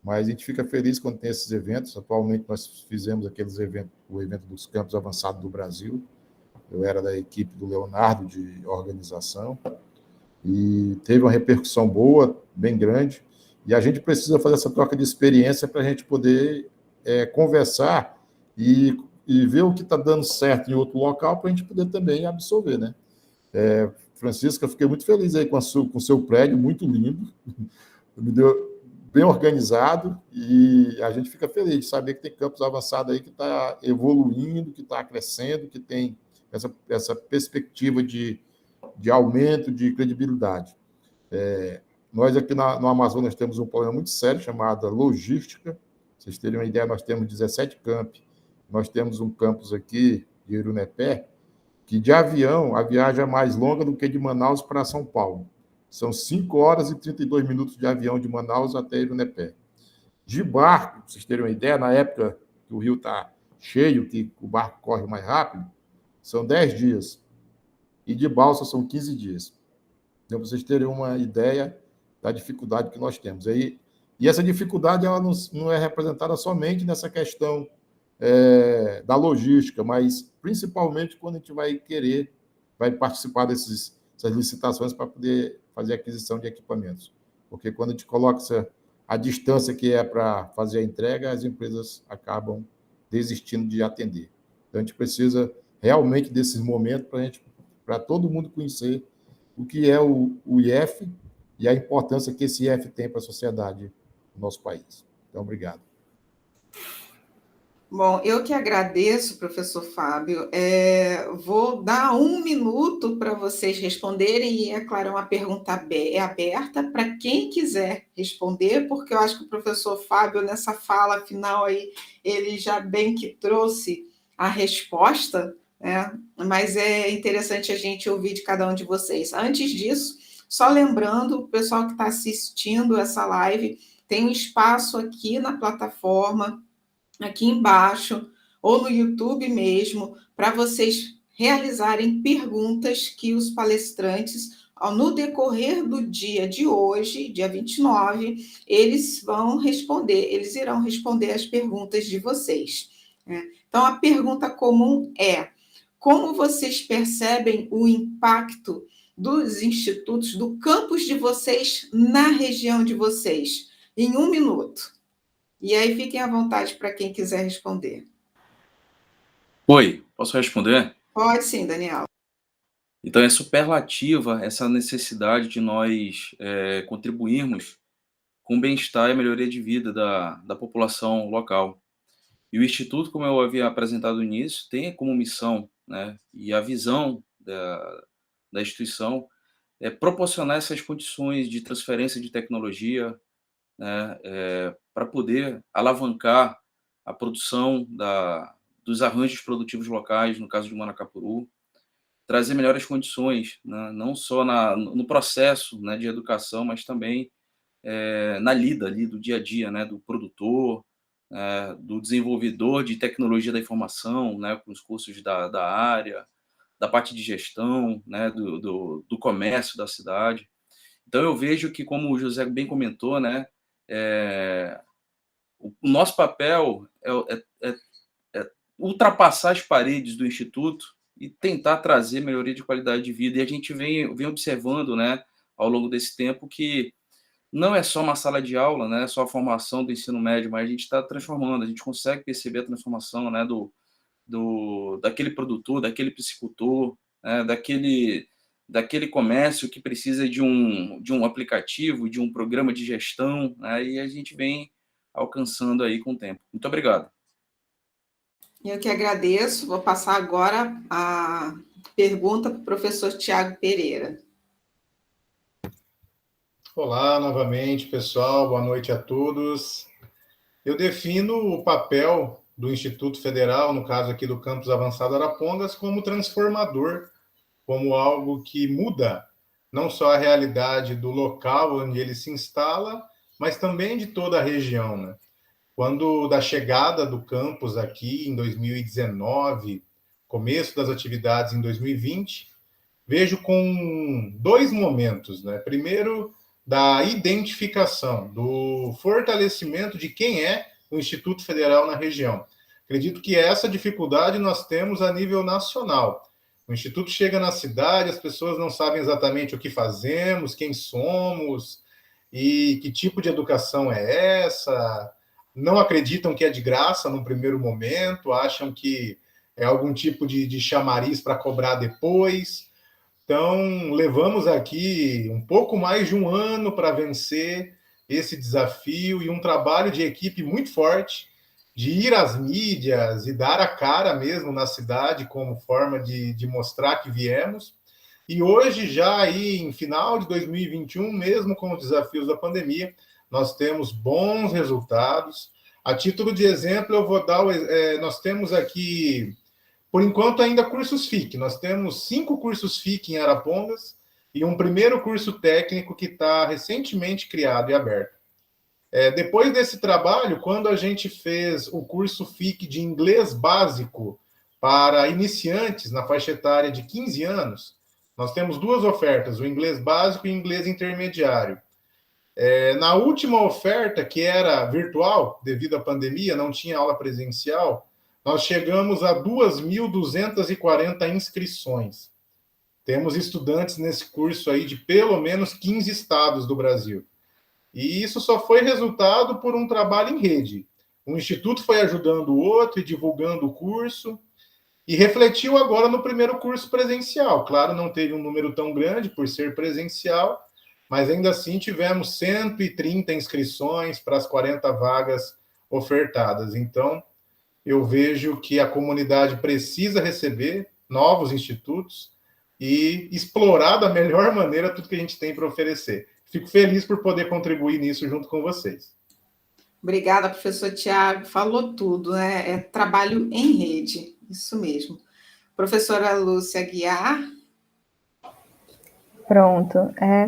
Mas a gente fica feliz quando tem esses eventos. Atualmente, nós fizemos o evento dos campos avançados do Brasil. Eu era da equipe do Leonardo de organização, e teve uma repercussão boa, bem grande, e a gente precisa fazer essa troca de experiência para a gente poder conversar e ver o que está dando certo em outro local, para a gente poder também absorver, né? Francisca, eu fiquei muito feliz aí com o seu prédio, muito lindo, me deu bem organizado, e a gente fica feliz de saber que tem campus avançado aí que está evoluindo, que está crescendo, que tem essa perspectiva de aumento de credibilidade. Nós aqui no Amazonas temos um problema muito sério chamado logística. Pra vocês terem uma ideia, nós temos 17 campi. Nós temos um campus aqui de Irunepé, que de avião, a viagem é mais longa do que de Manaus para São Paulo. São 5 horas e 32 minutos de avião de Manaus até Irunepé. De barco, para vocês terem uma ideia, na época que o rio está cheio, que o barco corre mais rápido, são 10 dias. E de balsa são 15 dias. Então, para vocês terem uma ideia da dificuldade que nós temos. E essa dificuldade ela não é representada somente nessa questão da logística, mas principalmente quando a gente vai participar dessas licitações para poder fazer a aquisição de equipamentos. Porque quando a gente coloca a distância que é para fazer a entrega, as empresas acabam desistindo de atender. Então, a gente precisa realmente desses momentos para todo mundo conhecer o que é o IF e a importância que esse IF tem para a sociedade do nosso país. Então, obrigado. Bom, eu que agradeço, professor Fábio. Vou dar 1 minuto para vocês responderem, e, é claro, uma pergunta é aberta para quem quiser responder, porque eu acho que o professor Fábio, nessa fala final aí, ele já bem que trouxe a resposta, né? Mas é interessante a gente ouvir de cada um de vocês. Antes disso, só lembrando, o pessoal que está assistindo essa live, tem um espaço aqui na plataforma, aqui embaixo, ou no YouTube mesmo, para vocês realizarem perguntas que os palestrantes, no decorrer do dia de hoje, dia 29, eles irão responder as perguntas de vocês, né? Então, a pergunta comum é: como vocês percebem o impacto dos institutos, do campus de vocês na região de vocês? Em 1 minuto. E aí, fiquem à vontade para quem quiser responder. Oi, posso responder? Pode sim, Daniel. Então, é superlativa essa necessidade de nós contribuirmos com o bem-estar e a melhoria de vida da população local. E o Instituto, como eu havia apresentado no início, tem como missão, né, e a visão da instituição é proporcionar essas condições de transferência de tecnologia, né, para poder alavancar a produção dos arranjos produtivos locais, no caso de Manacapuru, trazer melhores condições, né, não só no processo, né, de educação, mas também na lida ali do dia a dia, né, do produtor, do desenvolvedor de tecnologia da informação, né, com os cursos da área, da parte de gestão, né, do comércio da cidade. Então, eu vejo que, como o José bem comentou, né, o nosso papel é ultrapassar as paredes do Instituto e tentar trazer melhoria de qualidade de vida. E a gente vem observando, né, ao longo desse tempo, que não é só uma sala de aula, né, só a formação do ensino médio, mas a gente está transformando, a gente consegue perceber a transformação, né, daquele produtor, daquele piscicultor, né, daquele comércio que precisa de um aplicativo, de um programa de gestão, né, e a gente vem alcançando aí com o tempo. Muito obrigado. Eu que agradeço. Vou passar agora a pergunta para o professor Tiago Pereira. Olá, novamente, pessoal. Boa noite a todos. Eu defino o papel do Instituto Federal, no caso aqui do Campus Avançado Arapongas, como transformador, como algo que muda não só a realidade do local onde ele se instala, mas também de toda a região, né? Quando da chegada do campus aqui em 2019, começo das atividades em 2020, vejo com 2 momentos, né? Primeiro, da identificação, do fortalecimento de quem é o Instituto Federal na região. Acredito que essa dificuldade nós temos a nível nacional. O Instituto chega na cidade, as pessoas não sabem exatamente o que fazemos, quem somos e que tipo de educação é essa, não acreditam que é de graça no primeiro momento, acham que é algum tipo de chamariz para cobrar depois. Então, levamos aqui um pouco mais de 1 ano para vencer esse desafio e um trabalho de equipe muito forte, de ir às mídias e dar a cara mesmo na cidade como forma de mostrar que viemos. E hoje, já aí em final de 2021, mesmo com os desafios da pandemia, nós temos bons resultados. A título de exemplo, eu vou dar, nós temos aqui, por enquanto, ainda cursos FIC. Nós temos 5 cursos FIC em Arapongas e um primeiro curso técnico que está recentemente criado e aberto. Depois desse trabalho, quando a gente fez o curso FIC de inglês básico para iniciantes na faixa etária de 15 anos, nós temos 2 ofertas, o inglês básico e o inglês intermediário. Na última oferta, que era virtual, devido à pandemia, não tinha aula presencial, nós chegamos a 2.240 inscrições. Temos estudantes nesse curso aí de pelo menos 15 estados do Brasil. E isso só foi resultado por um trabalho em rede. Um instituto foi ajudando o outro e divulgando o curso. E refletiu agora no primeiro curso presencial. Claro, não teve um número tão grande por ser presencial, mas ainda assim tivemos 130 inscrições para as 40 vagas ofertadas. Então, eu vejo que a comunidade precisa receber novos institutos e explorar da melhor maneira tudo que a gente tem para oferecer. Fico feliz por poder contribuir nisso junto com vocês. Obrigada, professor Tiago. Falou tudo, né? É trabalho em rede, isso mesmo. Professora Lúcia Aguiar. Pronto.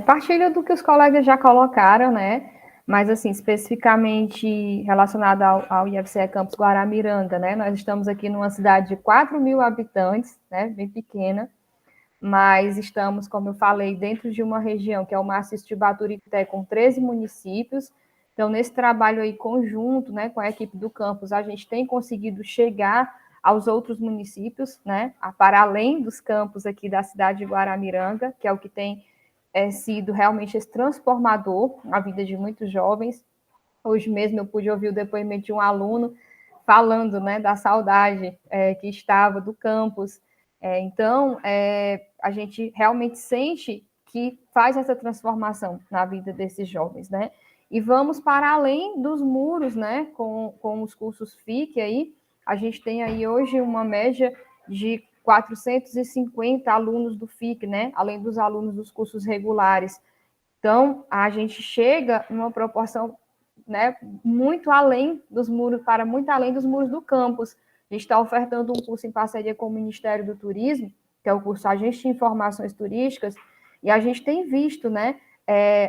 Partilho do que os colegas já colocaram, né? Mas, assim, especificamente relacionado ao IFCE Campus Guaramiranga, né? Nós estamos aqui numa cidade de 4.000 habitantes, né? Bem pequena, mas estamos, como eu falei, dentro de uma região que é o Maciço de Baturité, com 13 municípios. Então, nesse trabalho aí conjunto, né, com a equipe do campus, a gente tem conseguido chegar aos outros municípios, né, para além dos campos aqui da cidade de Guaramiranga, que é o que tem sido realmente esse transformador na vida de muitos jovens. Hoje mesmo eu pude ouvir o depoimento de um aluno falando, né, da saudade que estava do campus. Então, a gente realmente sente que faz essa transformação na vida desses jovens, né? E vamos para além dos muros, né, com os cursos FIC aí. A gente tem aí hoje uma média de 450 alunos do FIC, né, além dos alunos dos cursos regulares. Então, a gente chega numa proporção, né, muito além dos muros, para muito além dos muros do campus. A gente está ofertando um curso em parceria com o Ministério do Turismo, que é o curso Agente de Informações Turísticas, e a gente tem visto, né,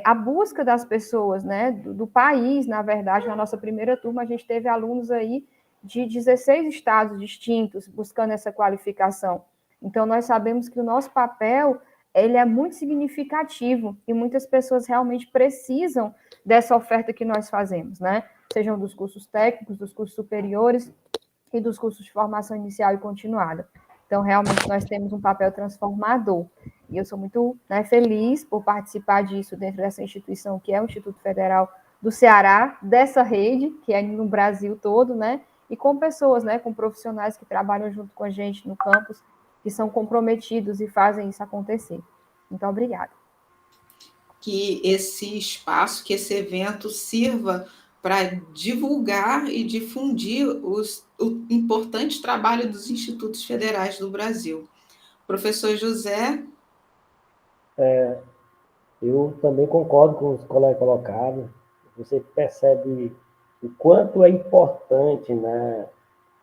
a busca das pessoas, né, do país, na verdade. Na nossa primeira turma, a gente teve alunos aí de 16 estados distintos buscando essa qualificação. Então, nós sabemos que o nosso papel, ele é muito significativo e muitas pessoas realmente precisam dessa oferta que nós fazemos, né? Sejam dos cursos técnicos, dos cursos superiores e dos cursos de formação inicial e continuada. Então, realmente, nós temos um papel transformador. E eu sou muito, né, feliz por participar disso dentro dessa instituição, que é o Instituto Federal do Ceará, dessa rede, que é no Brasil todo, né? E com pessoas, né, com profissionais que trabalham junto com a gente no campus, que são comprometidos e fazem isso acontecer. Muito obrigada. Que esse espaço, que esse evento sirva para divulgar e difundir o importante trabalho dos institutos federais do Brasil. Professor José. Eu também concordo com os colegas colocados. Você percebe o quanto é importante, né,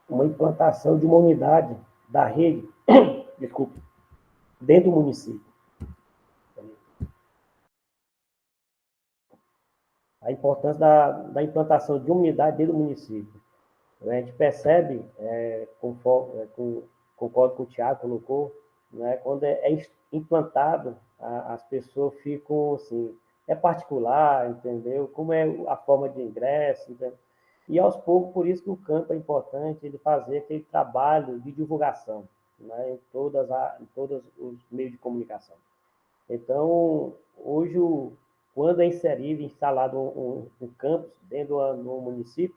uma implantação de uma unidade da rede, desculpe, dentro do município. A importância da implantação de uma unidade dentro do município. A gente percebe, concordo com o Tiago colocou, né, quando é implantado, as pessoas ficam assim, é particular, entendeu? Como é a forma de ingresso, entendeu? E aos poucos, por isso que o campo é importante, ele fazer aquele trabalho de divulgação, né, em todos os meios de comunicação. Então, hoje, quando é instalado um campus dentro do município,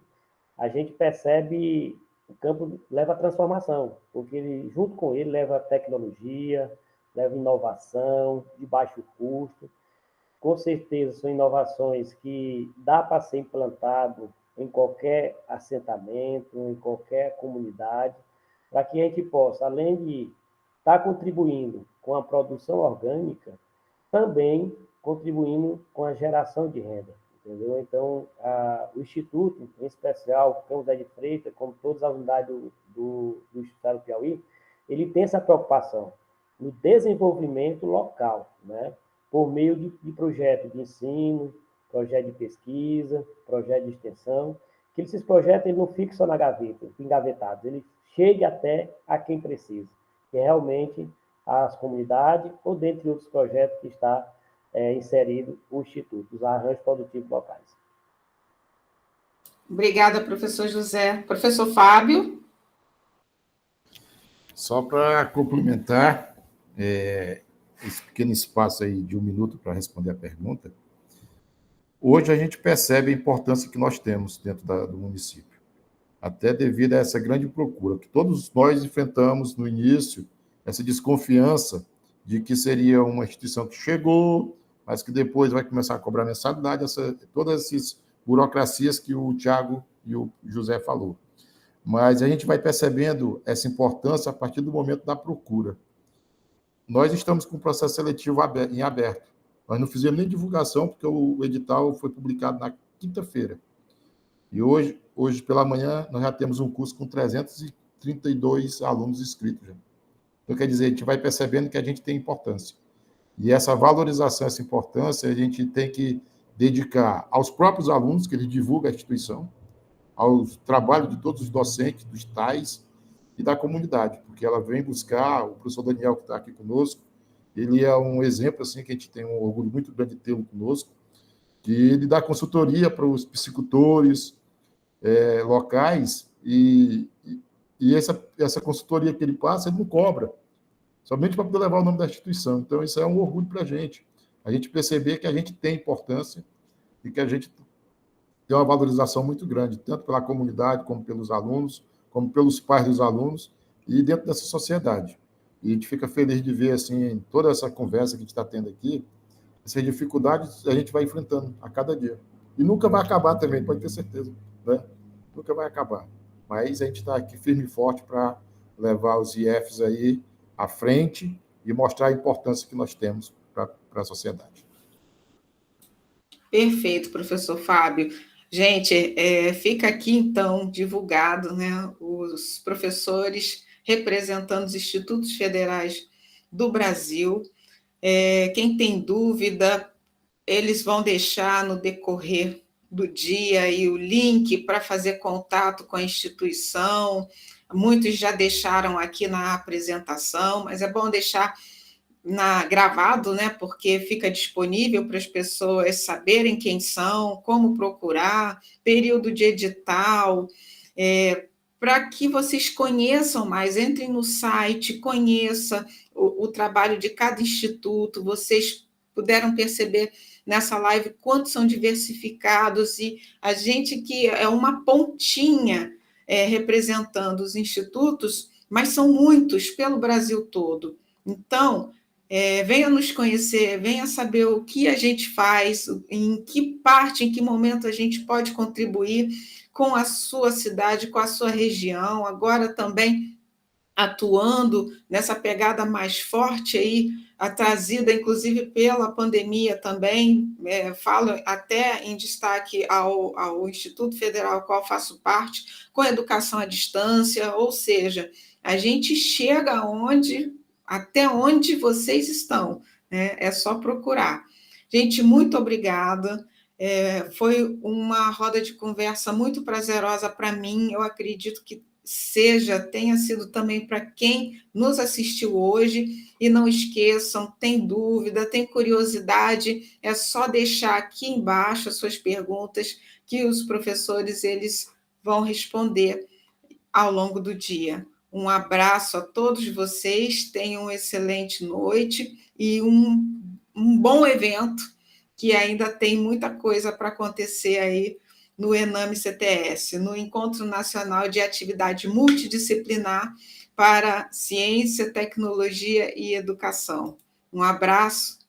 a gente percebe o campo leva a transformação, porque ele, junto com ele, leva tecnologia, leva inovação de baixo custo. Com certeza, são inovações que dá para ser implantado em qualquer assentamento, em qualquer comunidade, para que a gente possa, além de estar contribuindo com a produção orgânica, também contribuindo com a geração de renda. Entendeu? Então, o Instituto, em especial, Campos de Freitas, como todas as unidades do Estado do Piauí, ele tem essa preocupação no desenvolvimento local, né? Por meio de projetos de ensino, projeto de pesquisa, projeto de extensão, que esses projetos ele não ficam só na gaveta, engavetados, ele chegue até a quem precisa, que é realmente as comunidades, ou dentre outros projetos que está inserido o Instituto, os arranjos produtivos locais. Obrigada, professor José. Professor Fábio? Só para complementar, esse pequeno espaço aí de 1 minuto para responder a pergunta, hoje a gente percebe a importância que nós temos dentro do município. até devido a essa grande procura, que todos nós enfrentamos no início, essa desconfiança de que seria uma instituição que chegou, mas que depois vai começar a cobrar mensalidade, todas essas burocracias que o Tiago e o José falou. Mas a gente vai percebendo essa importância a partir do momento da procura. Nós estamos com o processo seletivo em aberto. Nós não fizemos nem divulgação, porque o edital foi publicado na quinta-feira. E hoje pela manhã, nós já temos um curso com 332 alunos inscritos. Já. Então, quer dizer, a gente vai percebendo que a gente tem importância. E essa valorização, essa importância, a gente tem que dedicar aos próprios alunos, que eles divulgam a instituição, ao trabalho de todos os docentes, dos TAIs e da comunidade, porque ela vem buscar, o professor Daniel, que está aqui conosco, ele é um exemplo, assim, que a gente tem um orgulho muito grande de tê-lo conosco, que ele dá consultoria para os psicultores locais, e essa consultoria que ele passa, ele não cobra, somente para poder levar o nome da instituição. Então, isso é um orgulho para a gente perceber que a gente tem importância e que a gente tem uma valorização muito grande, tanto pela comunidade, como pelos alunos, como pelos pais dos alunos, e dentro dessa sociedade. E a gente fica feliz de ver, assim, toda essa conversa que a gente está tendo aqui, essas dificuldades a gente vai enfrentando a cada dia. E nunca vai acabar também, pode ter certeza, né? Nunca vai acabar. Mas a gente está aqui firme e forte para levar os IFs aí à frente e mostrar a importância que nós temos para a sociedade. Perfeito, professor Fábio. Gente, fica aqui, então, divulgado, né, os professores representando os institutos federais do Brasil. Quem tem dúvida, eles vão deixar no decorrer do dia aí o link para fazer contato com a instituição. Muitos já deixaram aqui na apresentação, mas é bom deixar gravado, né? Porque fica disponível para as pessoas saberem quem são, como procurar, período de edital, para que vocês conheçam mais, entrem no site, conheçam o trabalho de cada instituto. Vocês puderam perceber nessa live quantos são diversificados, e a gente que é uma pontinha representando os institutos, mas são muitos pelo Brasil todo. Então, venha nos conhecer, venha saber o que a gente faz, em que parte, em que momento a gente pode contribuir com a sua cidade, com a sua região, agora também atuando nessa pegada mais forte aí, trazida inclusive pela pandemia também, falo até em destaque ao Instituto Federal, ao qual faço parte, com a educação à distância, ou seja, a gente chega até onde vocês estão, né? É só procurar. Gente, muito obrigada. Foi uma roda de conversa muito prazerosa para mim. Eu acredito que tenha sido também para quem nos assistiu hoje. E não esqueçam, tem dúvida, tem curiosidade, é só deixar aqui embaixo as suas perguntas, que os professores eles vão responder ao longo do dia. Um abraço a todos vocês, tenham uma excelente noite e um bom evento, que ainda tem muita coisa para acontecer aí no ENAME CTS, no Encontro Nacional de Atividade Multidisciplinar para Ciência, Tecnologia e Educação. Um abraço